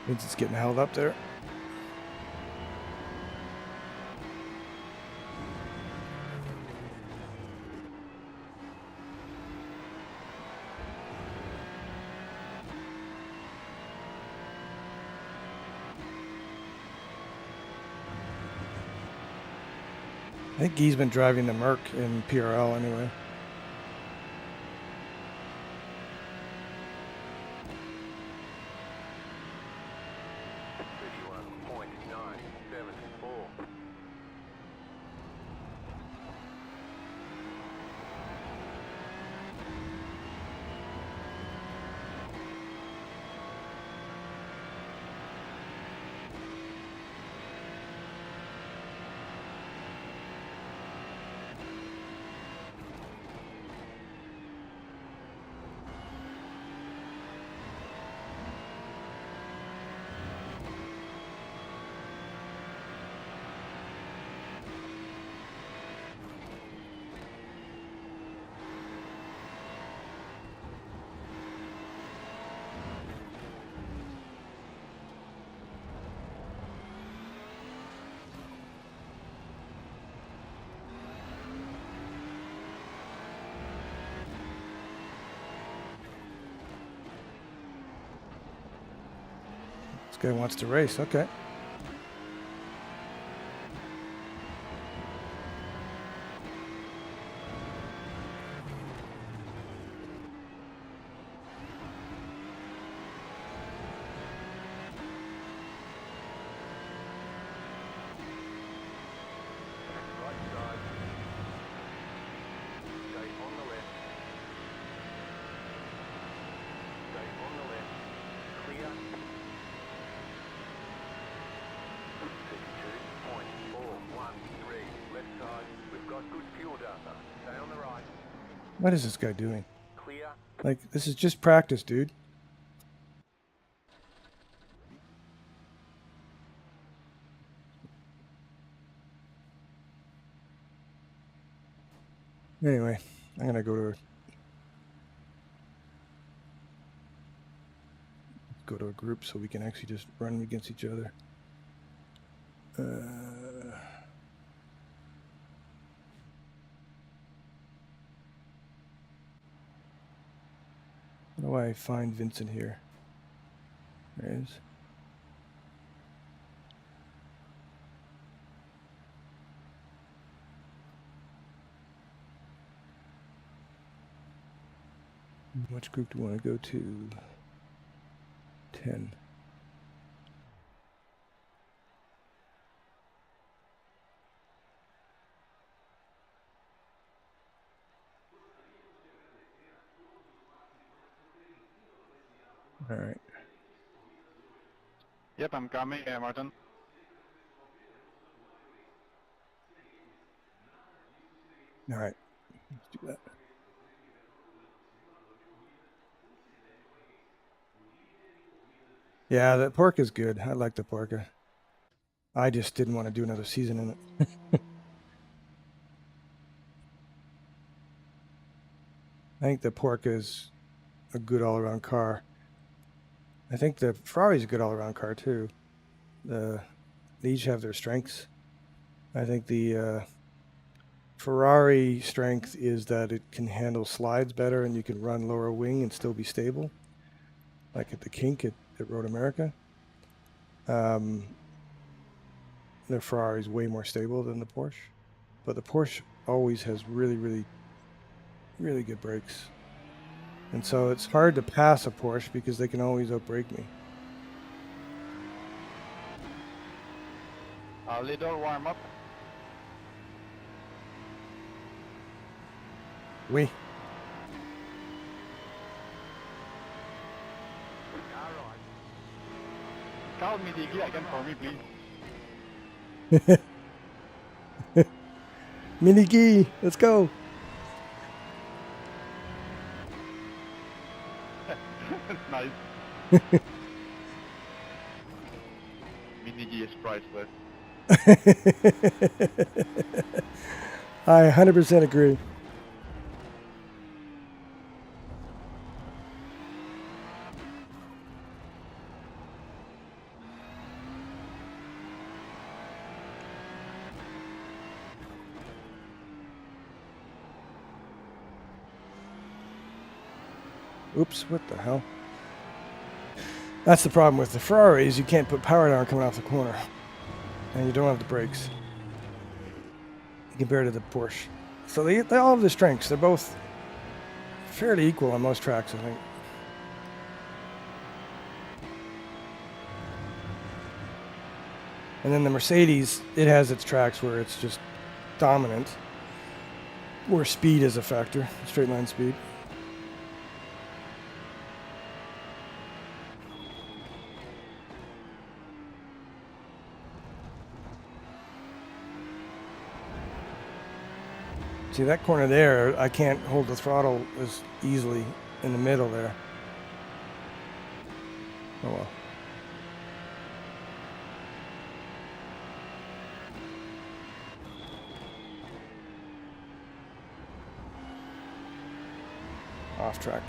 Means it's getting held up there. I think he's been driving the Merc in PRL anyway. This guy wants to race, okay. got good fuel data. Stay on the right. What is this guy doing? Clear. Like, this is just practice, dude. Anyway, I'm gonna go to a group so we can actually just run against each other. How do I find Vincent here? There he is. Which group do I want to go to? 10. All right. Yep, I'm coming, Martin. All right. Let's do that. Yeah, the pork is good. I like the porka. I just didn't want to do another season in it. I think the porka is a good all-around car. I think the Ferrari's a good all-around car too. They each have their strengths. I think the Ferrari strength is that it can handle slides better and you can run lower wing and still be stable. Like at the kink at Road America. The Ferrari is way more stable than the Porsche. But the Porsche always has really, really, really good brakes. And so it's hard to pass a Porsche because they can always outbrake me. A little warm up. Oui. Call me Diggy again for me, please. Mini Gee, let's go. Nice. Mini G is priceless. I 100% agree. Oops, what the hell? That's the problem with the Ferraris. You can't put power down coming off the corner. And you don't have the brakes. Compared to the Porsche. So they all have their strengths. They're both fairly equal on most tracks, I think. And then the Mercedes, it has its tracks where it's just dominant. Where speed is a factor, straight line speed. See, that corner there, I can't hold the throttle as easily in the middle there. Oh well. Off track.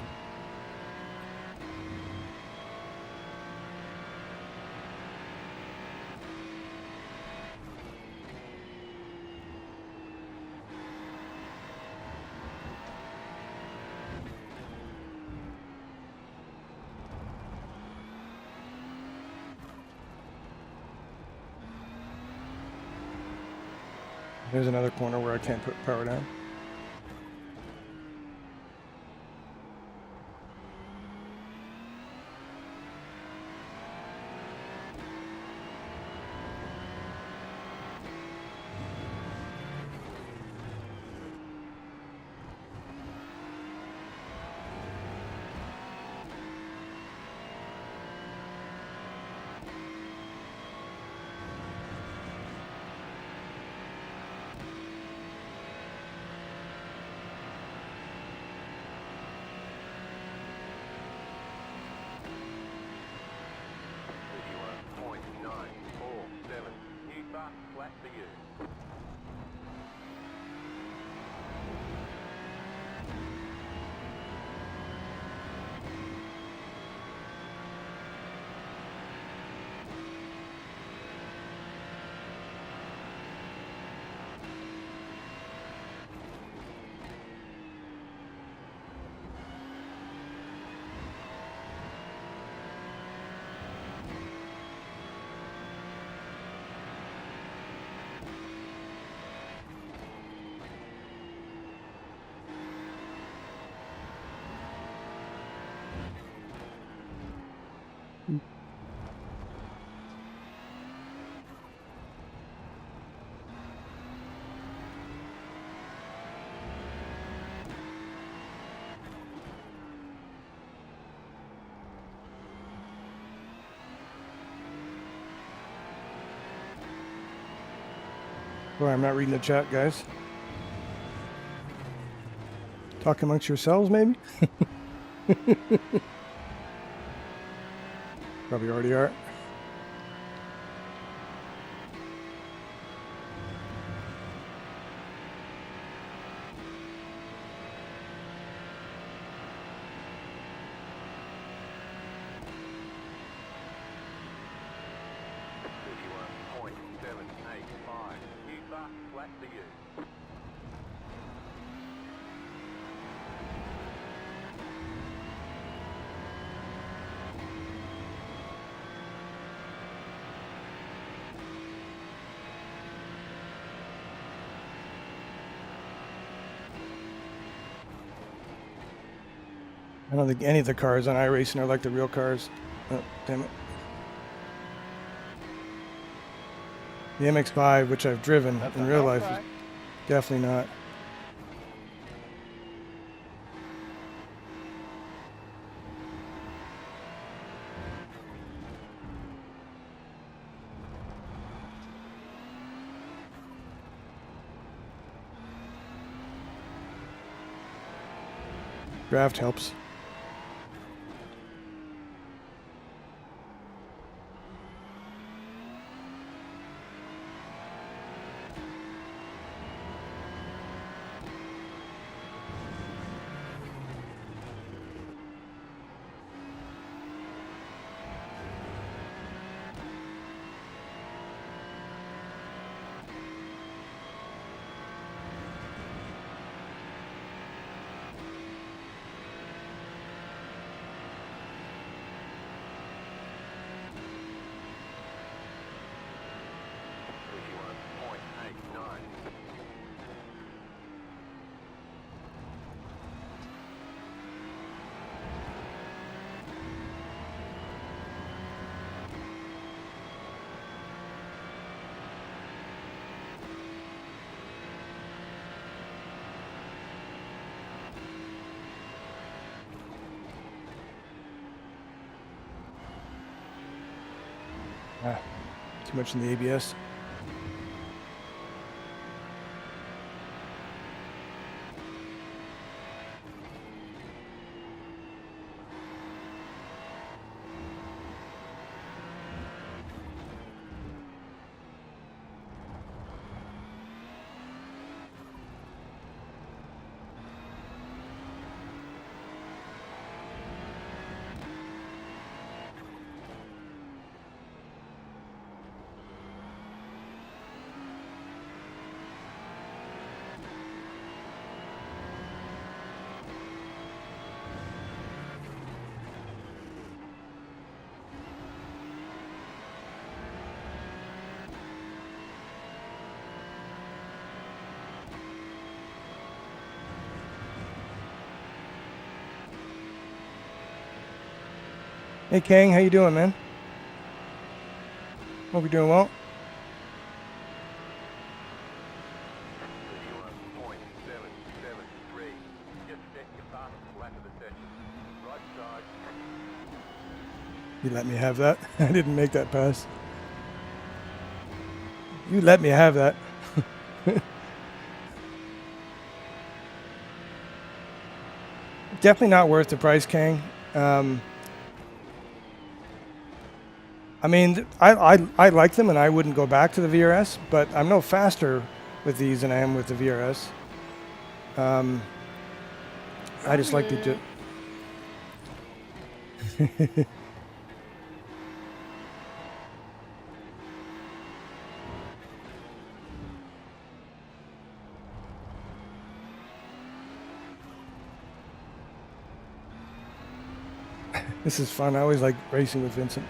There's another corner where I can't put power down. for you. Sorry, I'm not reading the chat, guys. Talk amongst yourselves, maybe? Probably already are. Flat for you. I don't think any of the cars on iRacing are like the real cars. Oh, damn it. The MX-5, which I've driven That's in a real hell life, is track. definitely not. Draft helps. Ah, too much in the ABS. Hey Kang, how you doing, man? Hope you're doing well. 31.773. Just set your fastest lap of the session. Right side. You let me have that. I didn't make that pass. You let me have that. Definitely not worth the price, Kang. I mean, I like them, and I wouldn't go back to the VRS, but I'm no faster with these than I am with the VRS. I just like to This is fun. I always like racing with Vincent.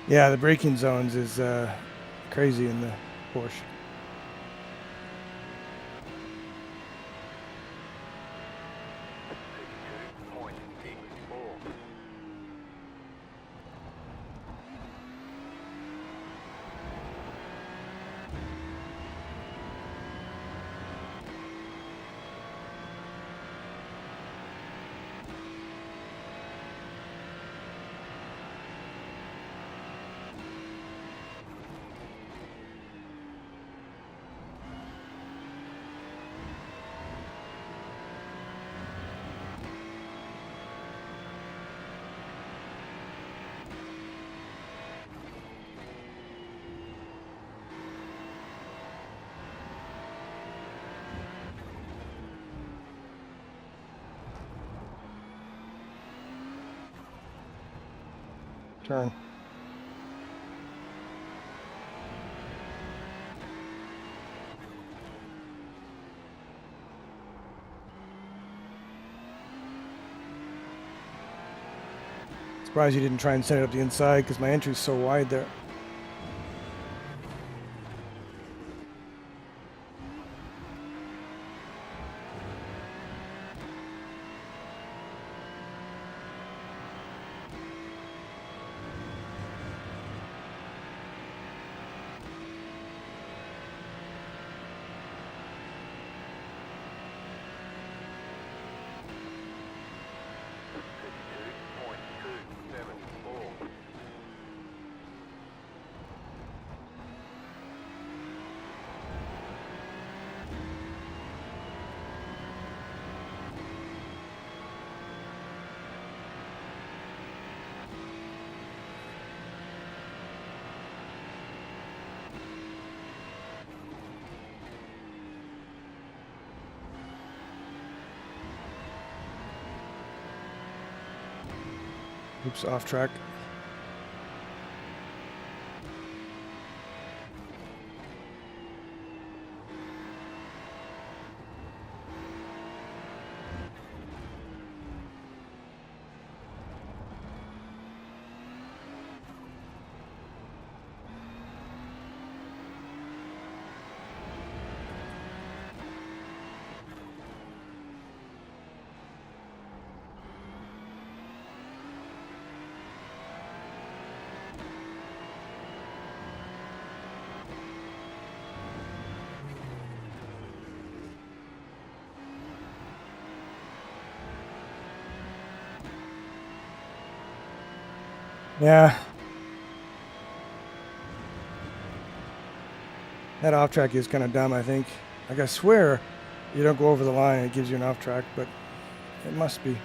Yeah, the braking zones is crazy in the Porsche. Turn. Surprised you didn't try and set it up the inside because my entry's so wide there. Oops, off track. Yeah. That off track is kind of dumb, I think. Like, I swear you don't go over the line, it gives you an off track, but it must be.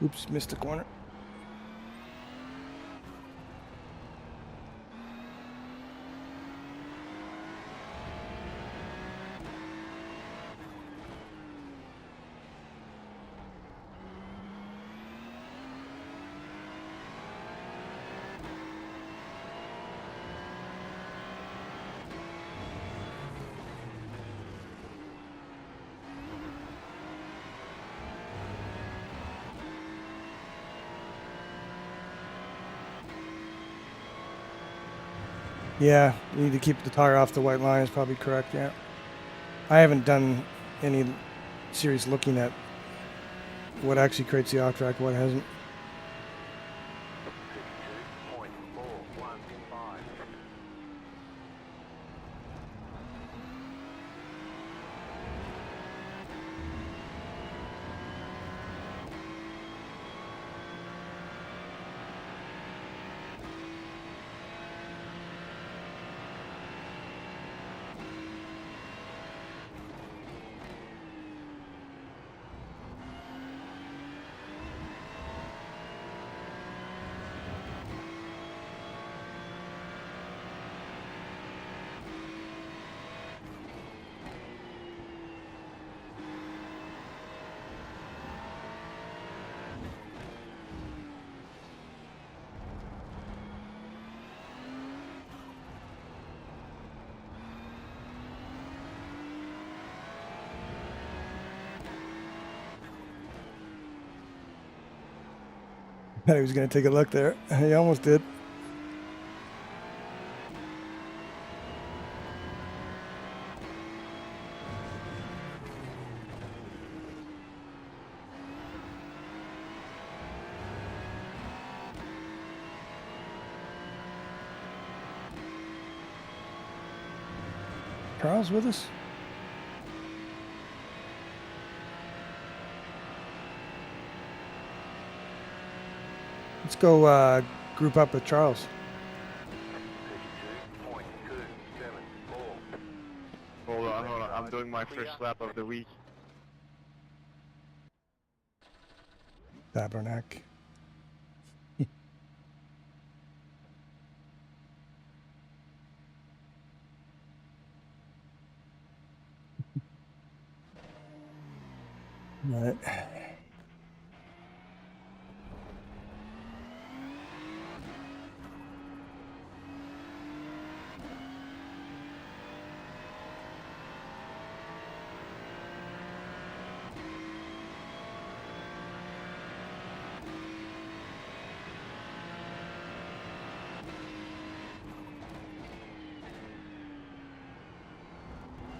Oops, missed the corner. Yeah, you need to keep the tire off the white line is probably correct, yeah. I haven't done any serious looking at what actually creates the off track, what hasn't. 32.415. I thought he was going to take a look there. He almost did. Carl's with us? Let's go group up with Charles. 32.274. Hold on. I'm doing my first lap of the week. Tabernacle. All right.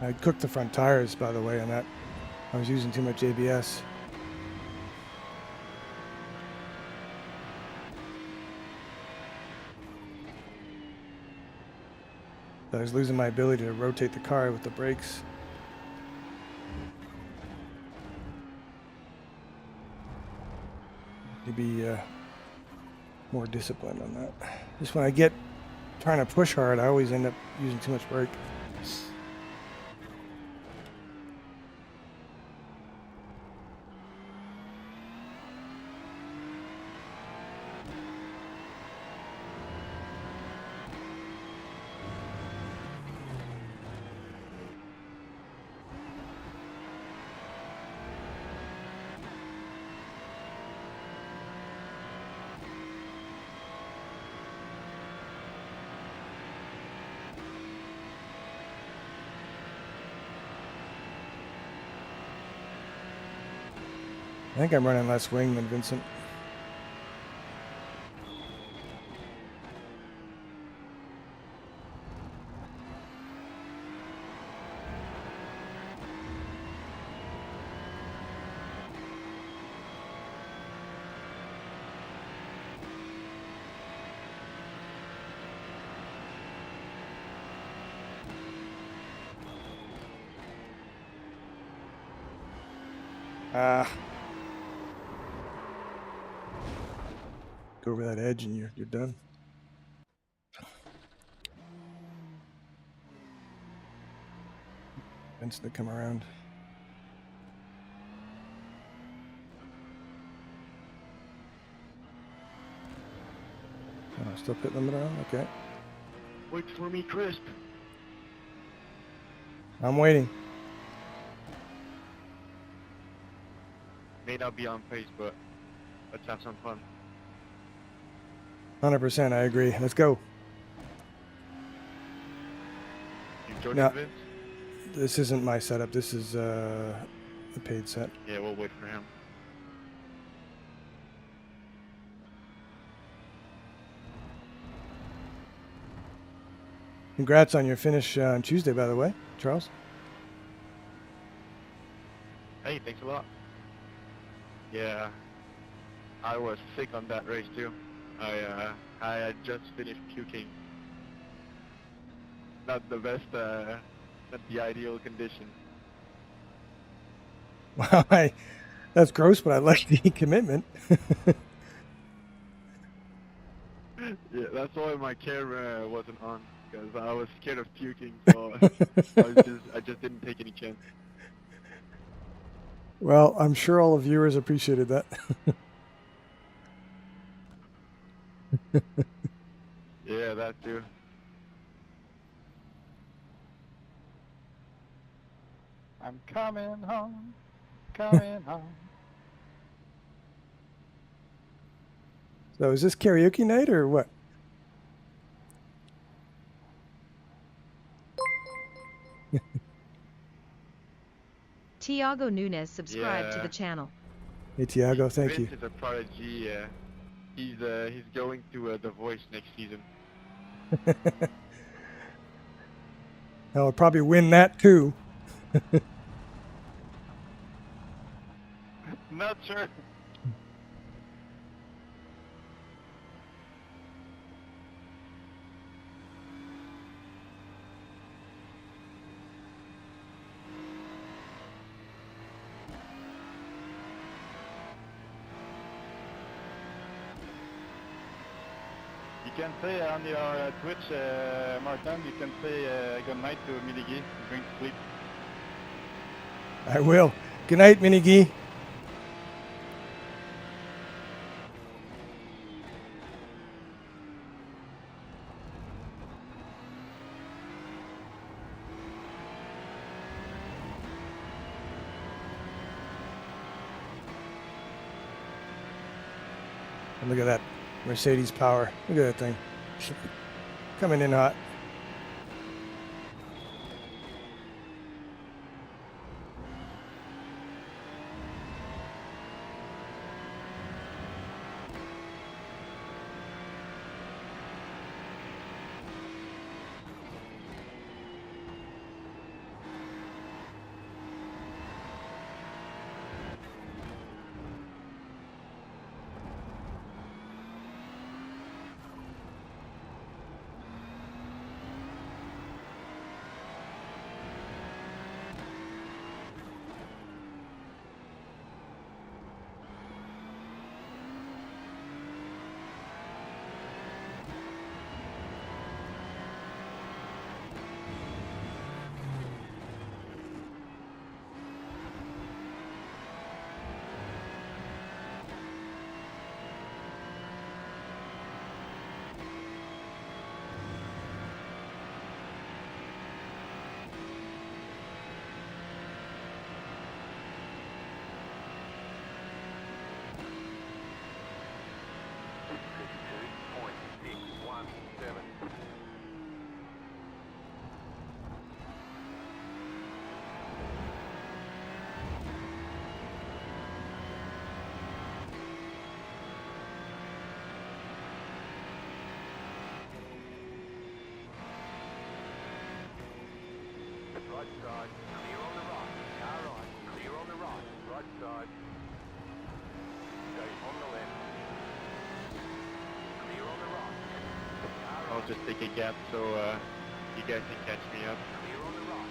I cooked the front tires, by the way, on that. I was using too much ABS. I was losing my ability to rotate the car with the brakes. To be more disciplined on that. Just when I get trying to push hard, I always end up using too much brake. I think I'm running less wing than Vincent. Go over that edge and you're done. Vincent to come around. Oh, still pit limit on? Okay. Wait for me, Crisp. I'm waiting. May not be on pace, but let's have some fun. 100%, I agree. Let's go. You joining, No. Vince? This isn't my setup. This is a paid set. Yeah, we'll wait for him. Congrats on your finish on Tuesday, by the way, Charles. Hey, thanks a lot. Yeah, I was sick on that race too. I had just finished puking. Not the best, not the ideal condition. Wow, that's gross, but I like the commitment. Yeah, that's why my camera wasn't on, because I was scared of puking, so I just didn't take any chance. Well, I'm sure all the viewers appreciated that. Yeah, that too. I'm coming home, coming home. So is this karaoke night or what? Tiago Nunes subscribed to Yeah. the channel. Hey, Tiago, thank Vince you. is a prodigy. He's going to The Voice next season. I'll probably win that too. Not sure. You can say on your Twitch, Martin, you can say good night to Miligi. He's going to sleep. I will. Good night, Minigi. And look at that Mercedes power. Look at that thing. Coming in hot. Right side, clear on the right. Car right, clear on the right. Right side. Stay on the left. Clear on the right. Car I'll right, just take a gap so you guys can catch me up. clear on the right.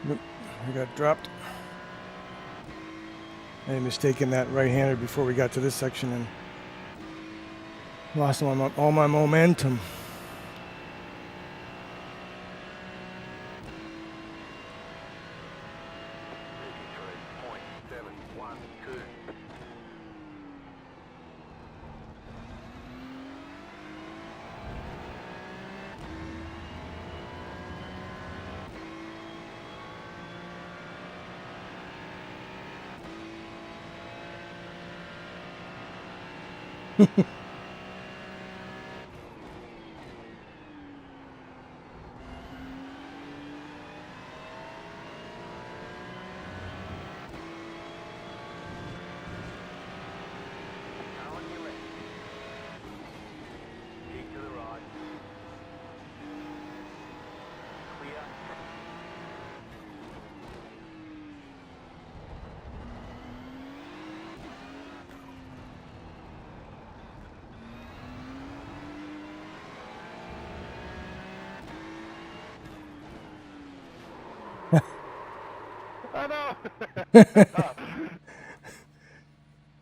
Nope, I got dropped. I made a mistake in that right-hander before we got to this section and lost all my momentum. Car on your left. Keep to the right. Clear. Oh no!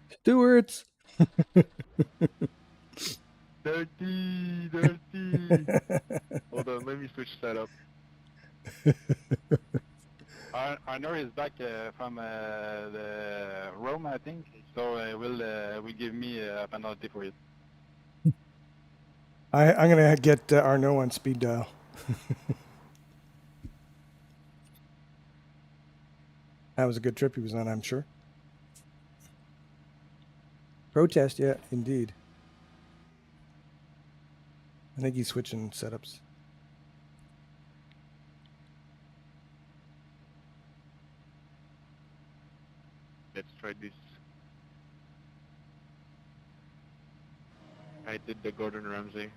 Stewards. Dirty, dirty. Hold on, let me switch that up. Arnor is back from the Rome, I think. So will give me a penalty for it. I'm gonna get Arnaud on speed dial. That was a good trip he was on, I'm sure. Protest, yeah, indeed. I think he's switching setups. Let's try this. I did the Gordon Ramsay.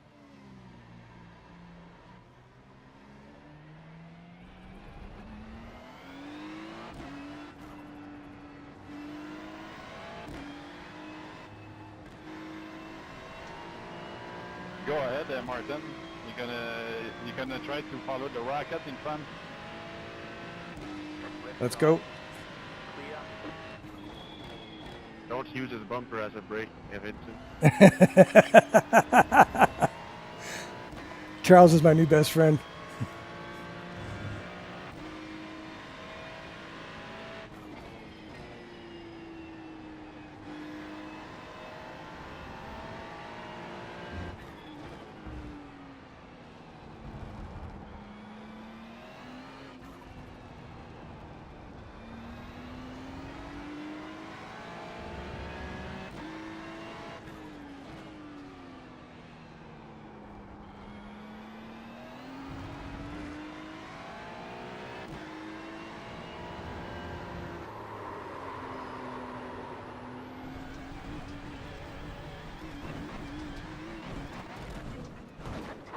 Go ahead, Martin. You're gonna try to follow the rocket in front. Let's go. Clear. Don't use his bumper as a brake, Vincent. Charles is my new best friend.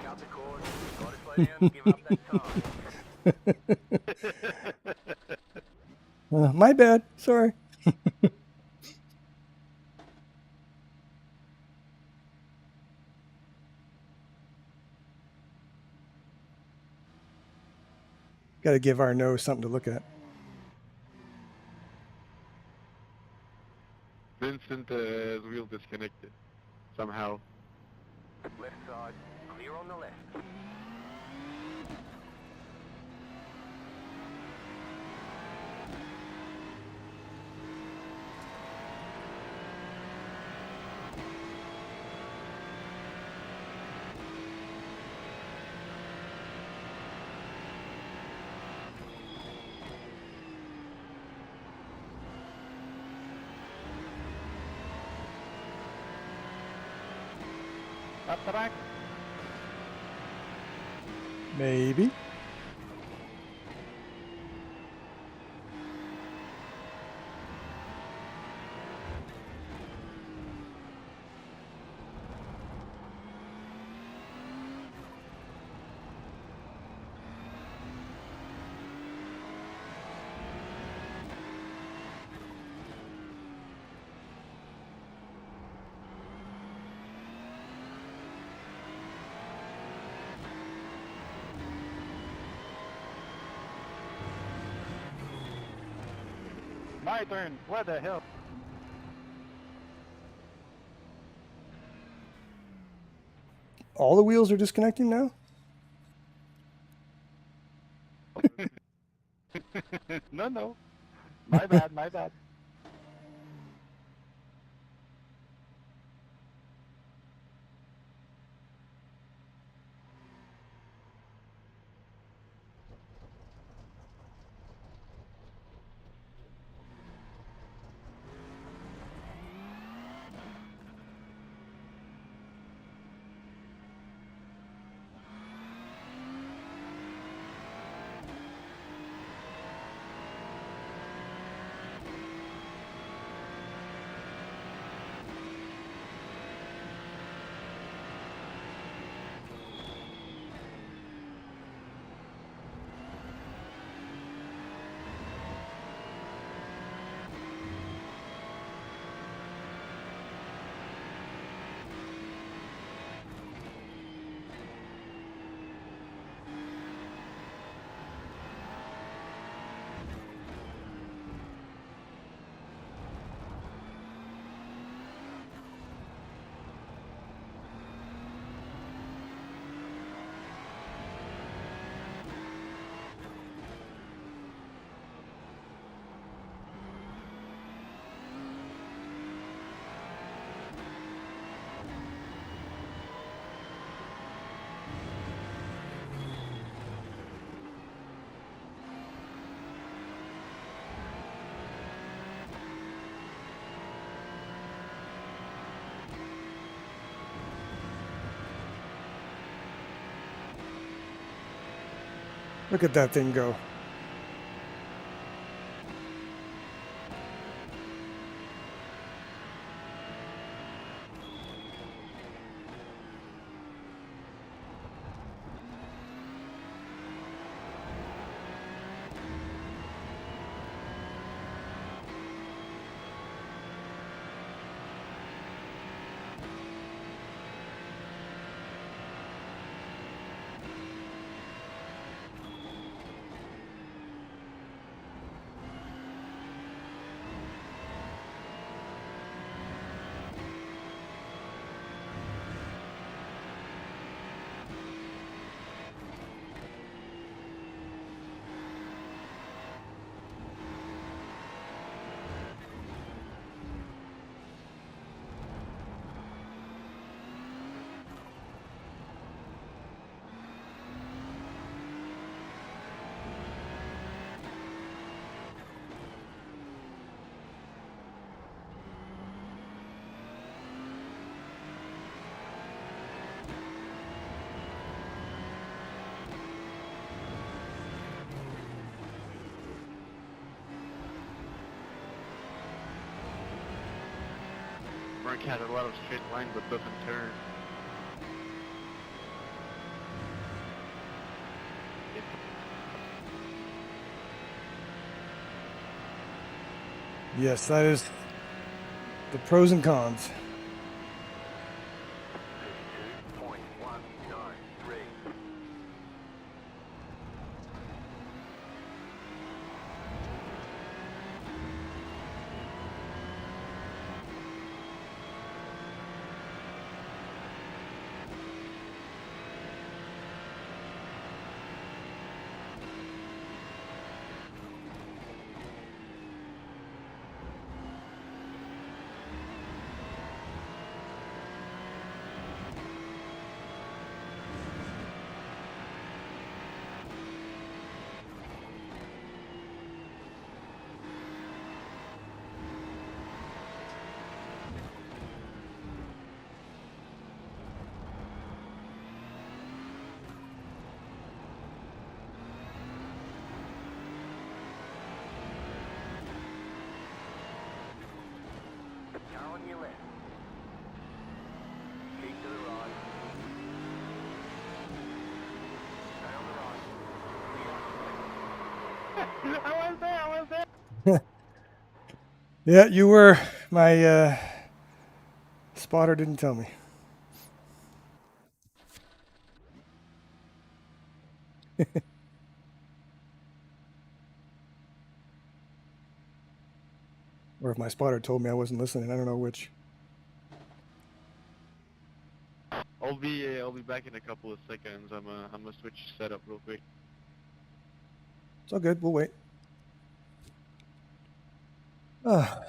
Cut the cord. Gotta slow down. Give up that time. My bad. Sorry. Got to give Arnaud something to look at. Vincent wheel disconnected somehow. Left side. Clear on the left. Up track. Maybe. My turn. What the hell? All the wheels are disconnecting now? No. My bad, my bad. Look at that thing go. Mark had a lot of straight line but doesn't turn. Yes, that is the pros and cons. 32.193. Car on your left. Keep to the right. Stay on the right. I was there, I was there! Yeah, you were. My spotter didn't tell me. Or if my spotter told me I wasn't listening, I don't know which. I'll be back in a couple of seconds. I'm gonna switch setup real quick. It's all good, we'll wait. Ah.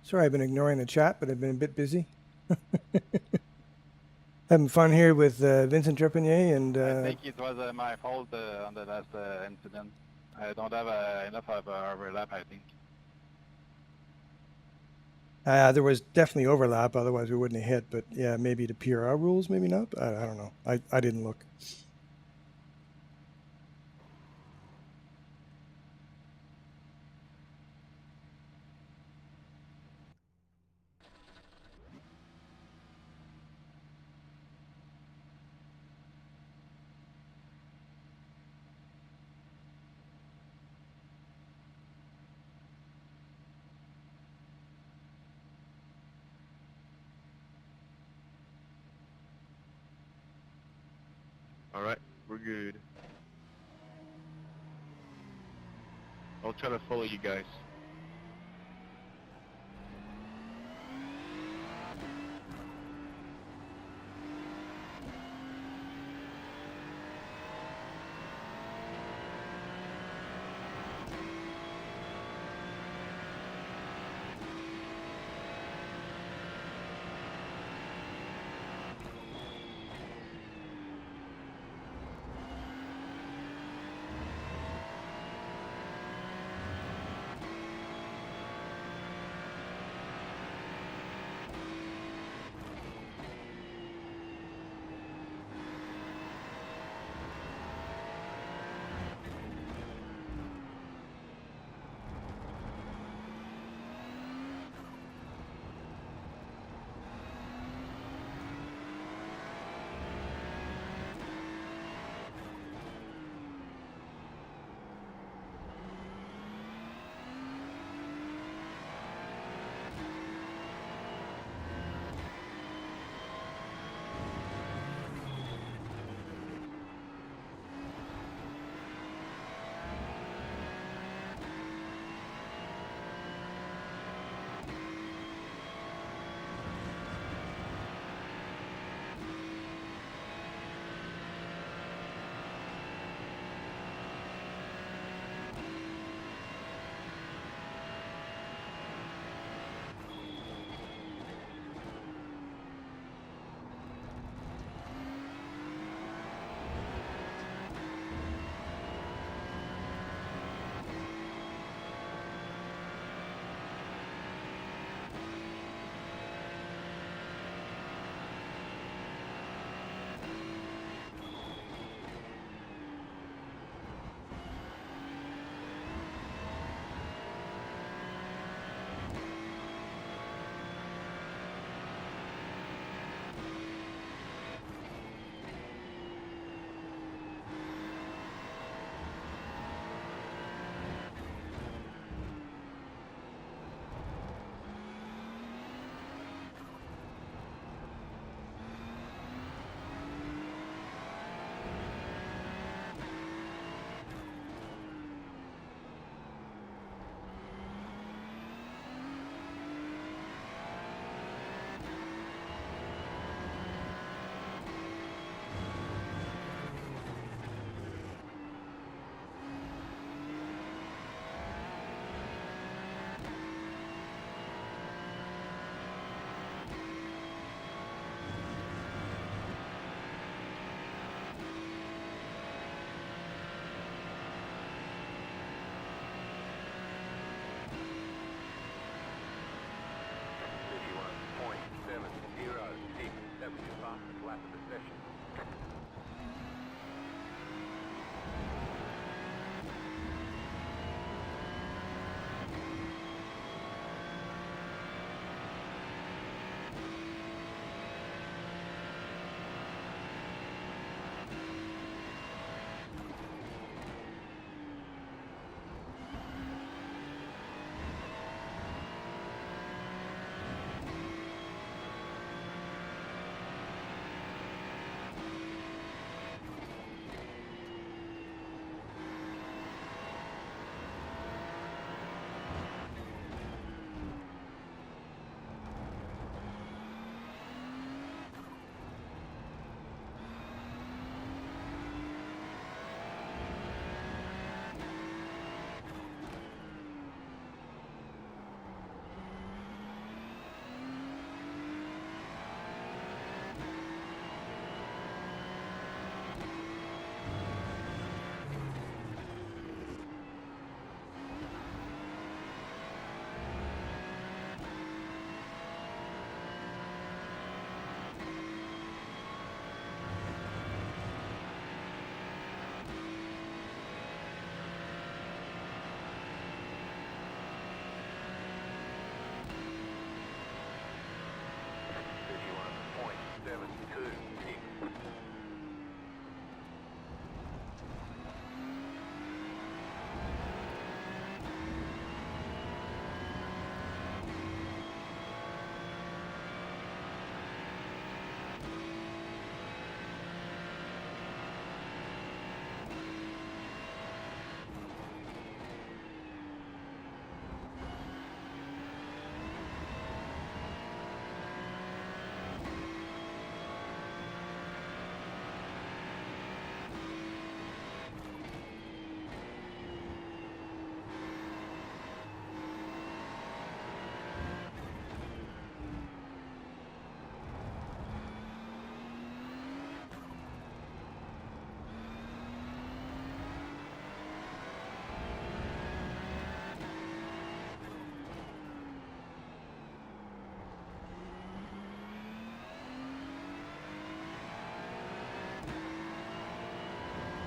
Sorry, I've been ignoring the chat, but I've been a bit busy. Having fun here with Vincent Trepanier and I think it was my fault on the last incident. I don't have enough of overlap, I think. there was definitely overlap, otherwise we wouldn't have hit, but yeah, maybe the PRR rules, maybe not. I don't know. I didn't look. Alright, we're good. I'll try to follow you guys.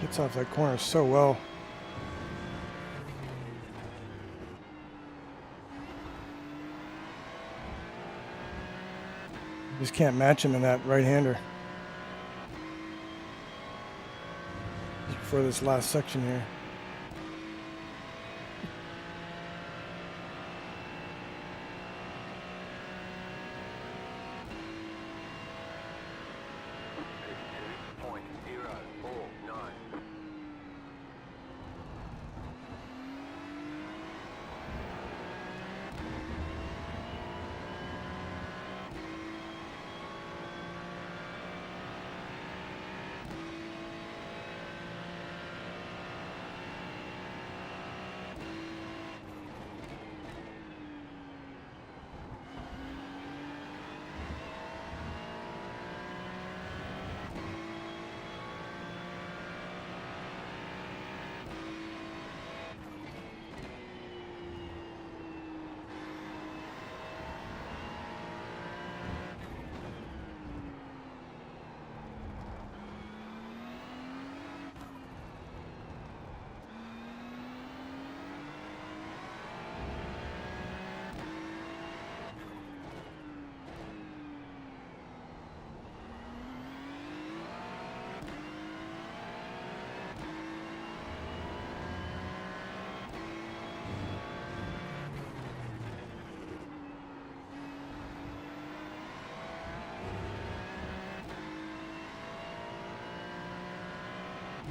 Gets off that corner so well. Just can't match him in that right-hander. For this last section here.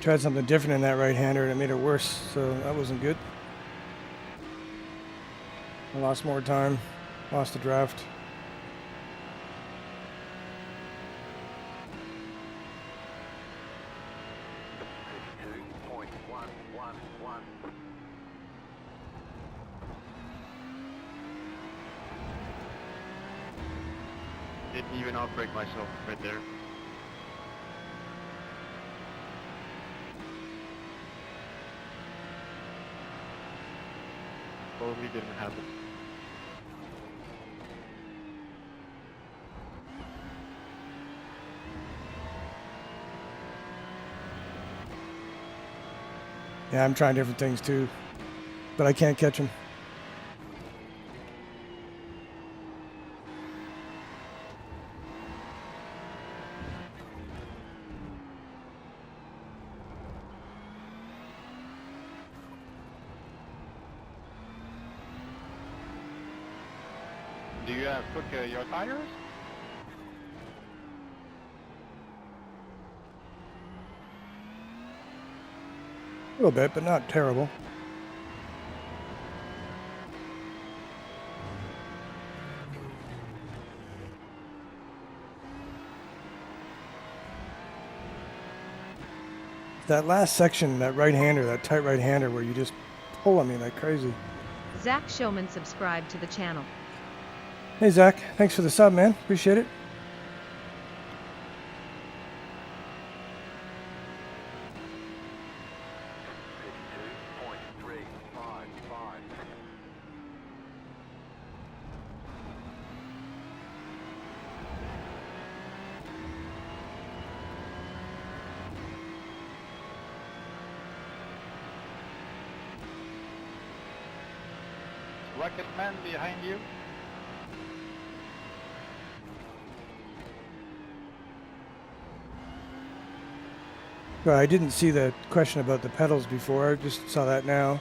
Tried something different in that right-hander and it made it worse, so that wasn't good. I lost more time, lost the draft. Didn't even outbrake myself right there. Probably didn't happen. Yeah, I'm trying different things too, but I can't catch him. Do you cook your tires? A little bit, but not terrible. That last section, that right-hander, that tight right-hander where you just pull on me like crazy. Zach Showman subscribed to the channel. Hey Zach, thanks for the sub, man. Appreciate it. Rocket man behind you. Well, I didn't see the question about the pedals before. I just saw that now.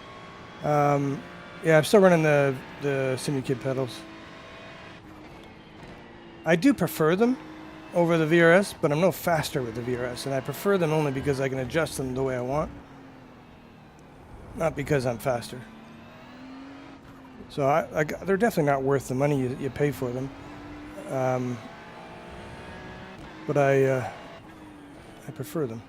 Yeah, I'm still running the Simukid pedals. I do prefer them over the VRS, but I'm no faster with the VRS, and I prefer them only because I can adjust them the way I want, not because I'm faster. So they're definitely not worth the money you pay for them. But I prefer them.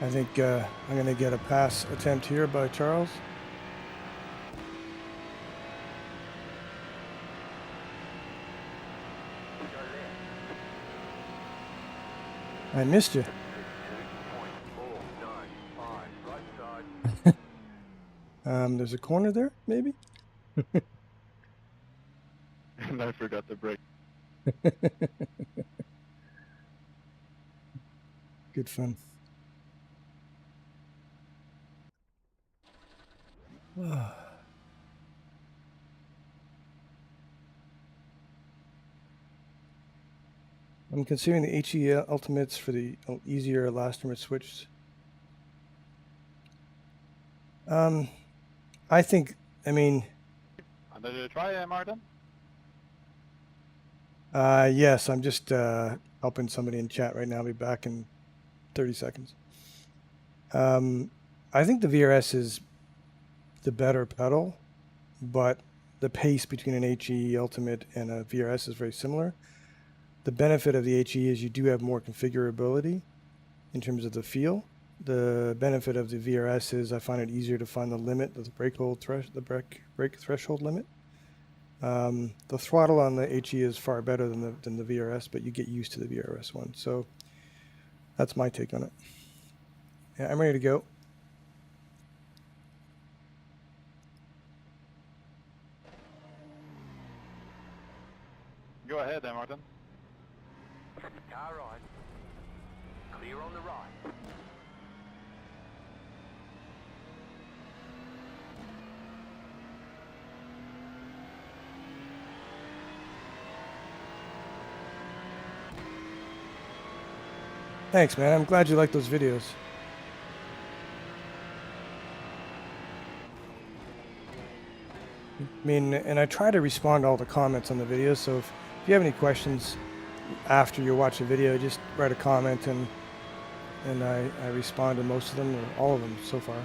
I think I'm going to get a pass attempt here by Charles. I missed you. 2.495, right side. There's a corner there, maybe? And I forgot to brake. Good fun. I'm considering the HE Ultimates for the easier elastomer switch. I think, I mean, Another try, Martin? yes, I'm just helping somebody in chat right now. I'll be back in 30 seconds. I think the VRS is the better pedal, but the pace between an HE Ultimate and a VRS is very similar. The benefit of the HE is you do have more configurability in terms of the feel. The benefit of the VRS is I find it easier to find the limit of the brake threshold limit. The throttle on the HE is far better than the VRS, but you get used to the VRS one. So that's my take on it. Yeah, I'm ready to go. Go ahead, Martin. Car right. Clear on the right. Thanks, man. I'm glad you like those videos. I mean, and I try to respond to all the comments on the videos, so if you have any questions after you watch the video, just write a comment and I respond to most of them, or all of them so far.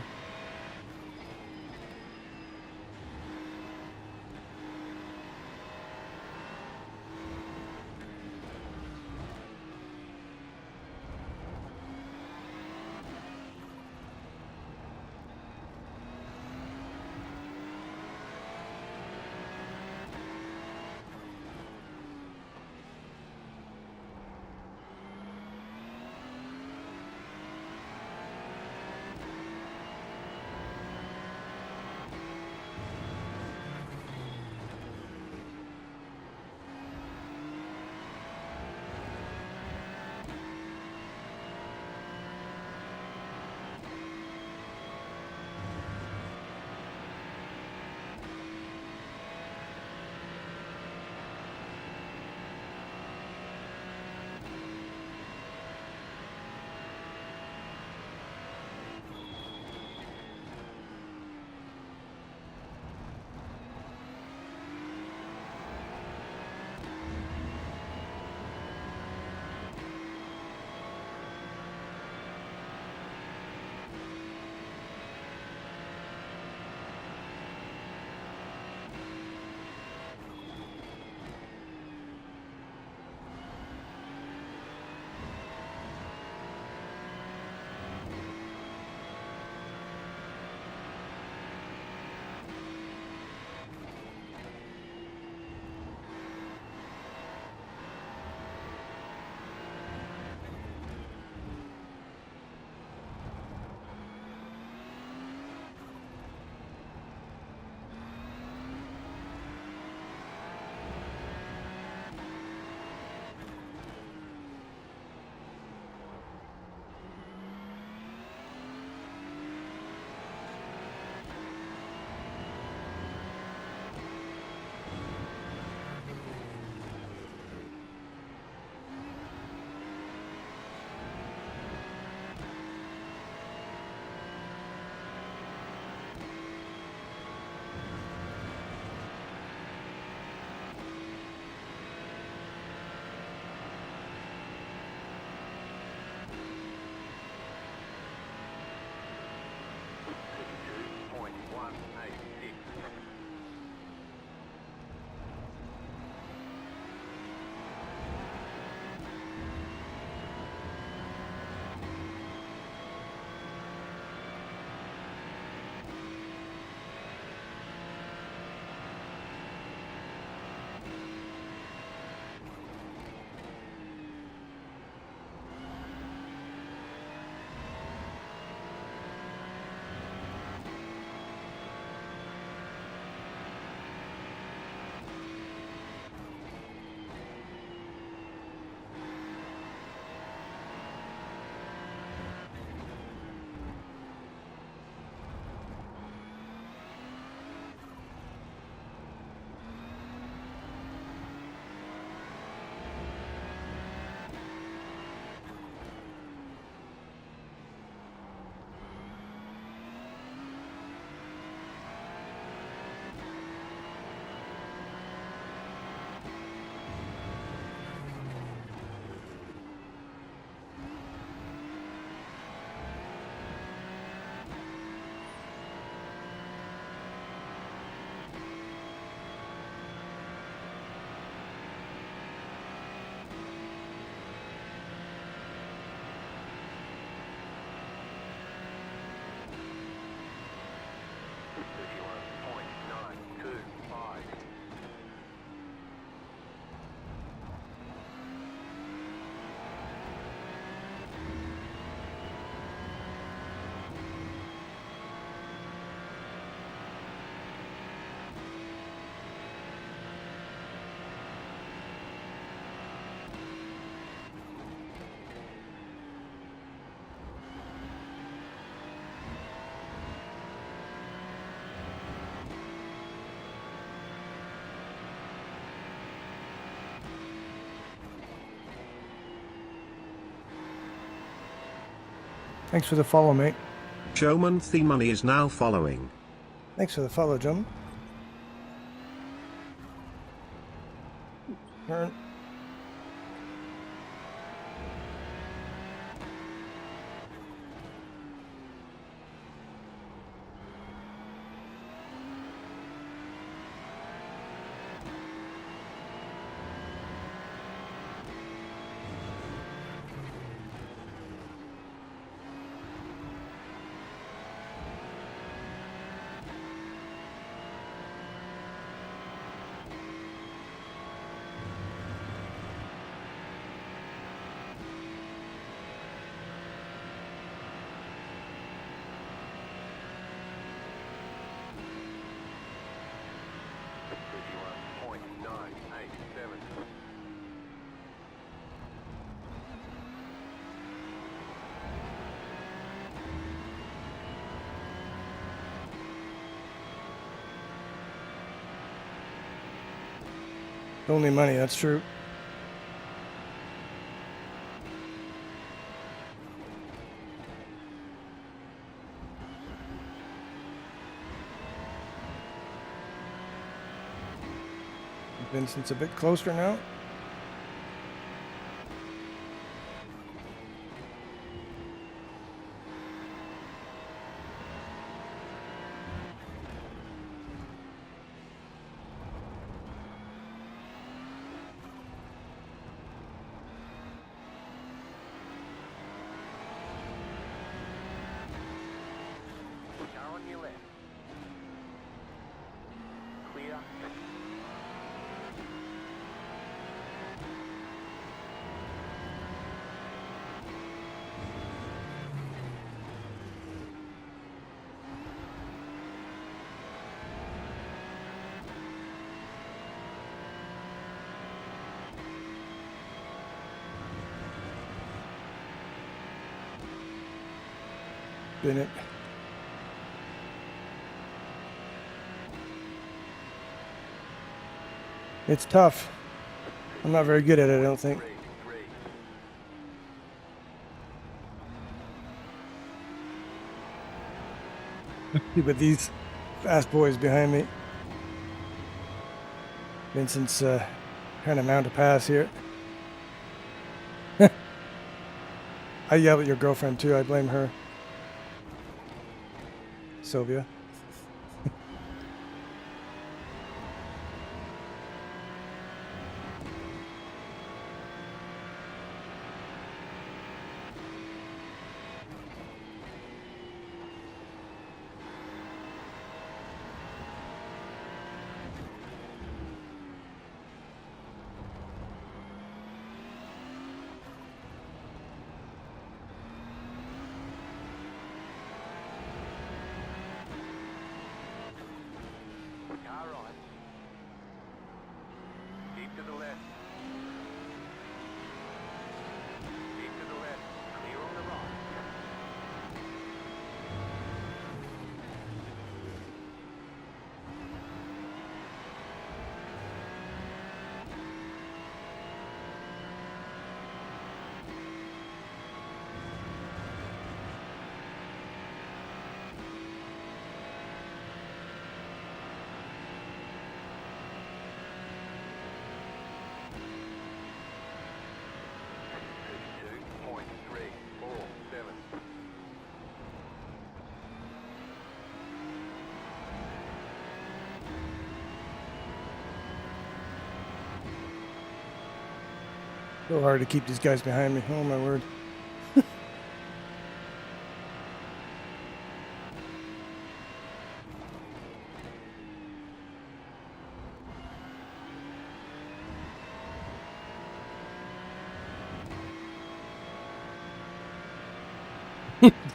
Thanks for the follow, mate. Showman the money is now following. Thanks for the follow, John. Turn. Only money, that's true. Vincent's a bit closer now. Car on your left. Clear. Bennett. It's tough. I'm not very good at it, I don't think. But these fast boys behind me. Vincent's trying to mount a pass here. I yell at your girlfriend too, I blame her. Sylvia. Car right. Keep to the left. Keep to the left. Clear on the right. So hard to keep these guys behind me. Oh my word.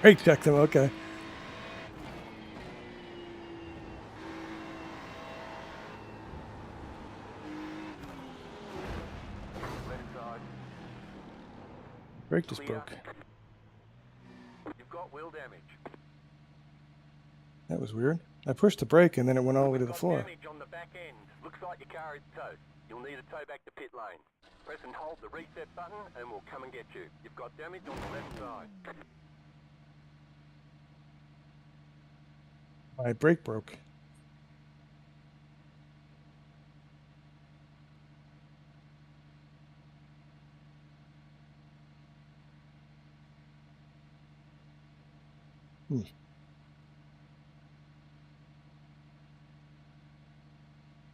Brake check them, okay. Left side. Brake just Clear. broke. You've got wheel damage. That was weird. I pushed the brake and then it went all the way to We've the got floor. damage on the back end. Looks like your car is towed. You'll need a tow back to pit lane. Press and hold the reset button and we'll come and get you. You've got damage on the left side. My brake broke.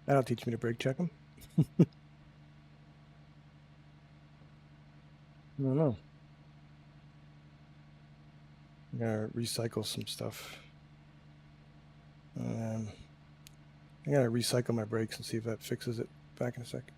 That'll teach me to brake check them. I don't know. I'm gonna recycle some stuff. I gotta recycle my brakes and see if that fixes it. Back in a sec.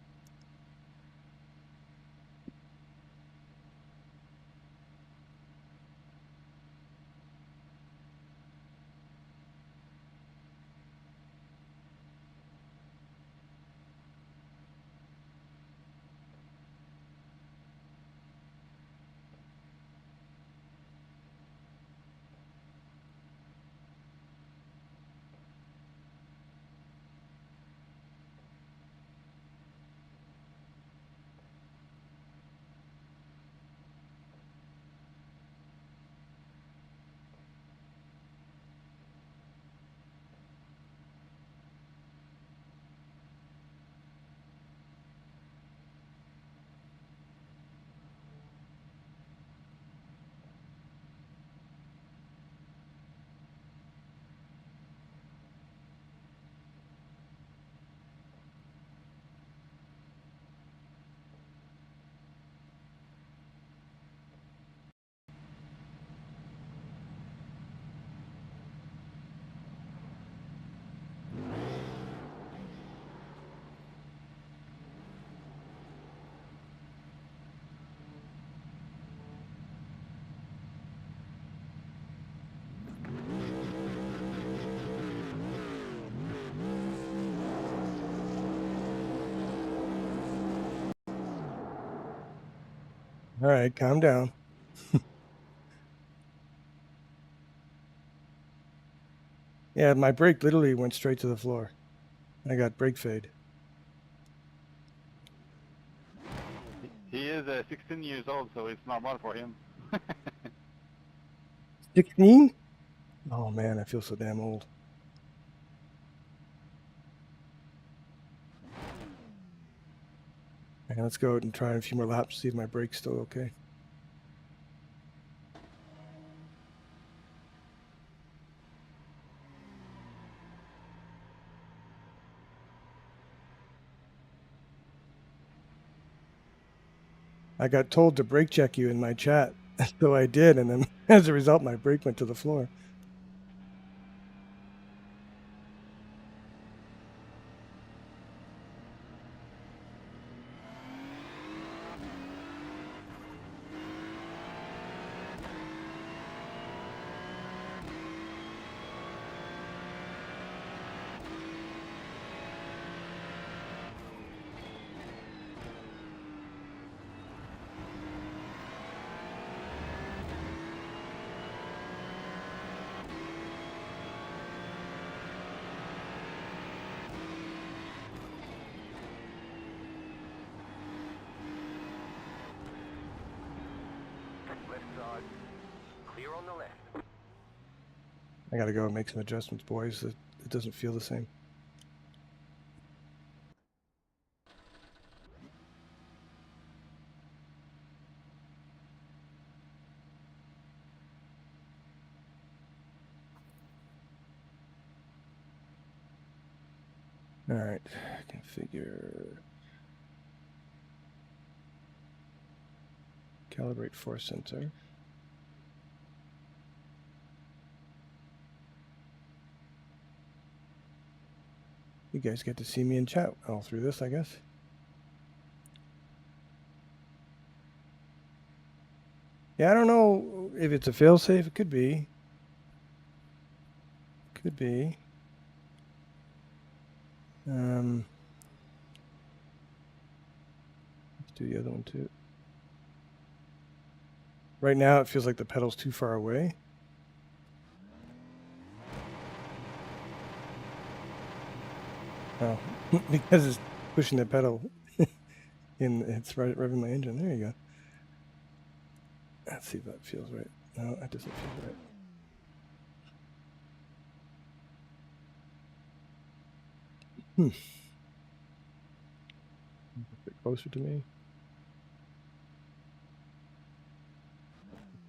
All right, calm down. Yeah, my brake literally went straight to the floor. I got brake fade. He is 16 years old, so it's normal for him. 16? Oh man, I feel so damn old. Okay, let's go out and try a few more laps, see if my brake's still okay. I got told to brake check you in my chat, so I did, and then as a result, my brake went to the floor. Left side. Clear on the left. I gotta go and make some adjustments, boys. It doesn't feel the same. All right, configure. Calibrate force sensor. You guys get to see me in chat all through this, I guess. Yeah, I don't know if it's a failsafe. It could be. Could be. Let's do the other one too. Right now, it feels like the pedal's too far away. Oh, because it's pushing the pedal in, it's revving my engine. There you go. Let's see if that feels right. No, that doesn't feel right. A bit closer to me.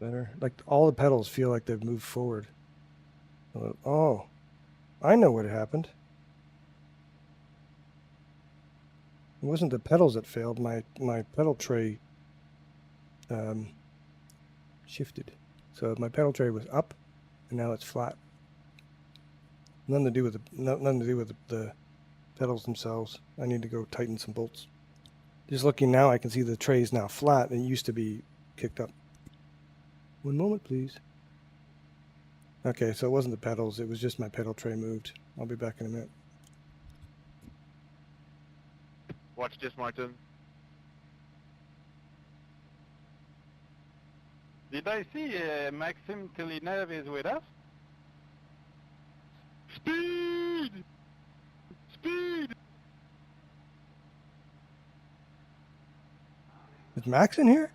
Better. Like all the pedals feel like they've moved forward. Oh, I know what happened. It wasn't the pedals that failed. My pedal tray shifted. So my pedal tray was up, and now it's flat. Nothing to do with the pedals themselves. I need to go tighten some bolts. Just looking now, I can see the tray is now flat. It used to be kicked up. One moment, please. Okay, so it wasn't the pedals. It was just my pedal tray moved. I'll be back in a minute. Watch this, Martin. Did I see Maxim Tilinev is with us? Speed! Speed! Is Max in here?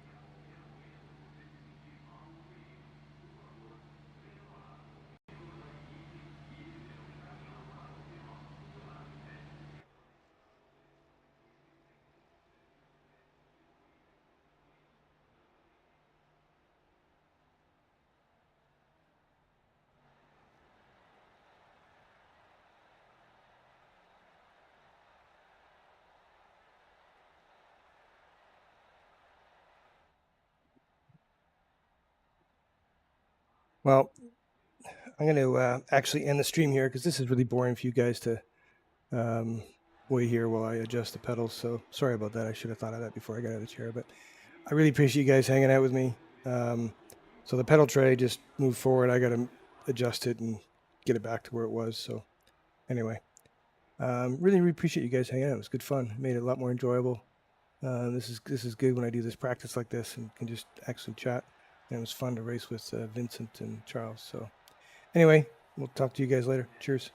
Well, I'm going to actually end the stream here because this is really boring for you guys to wait here while I adjust the pedals. So sorry about that. I should have thought of that before I got out of the chair. But I really appreciate you guys hanging out with me. So the pedal tray just moved forward. I got to adjust it and get it back to where it was. So anyway, really appreciate you guys hanging out. It was good fun. It made it a lot more enjoyable. This is good when I do this practice like this and can just actually chat. And it was fun to race with Vincent and Charles. So anyway, we'll talk to you guys later. Cheers.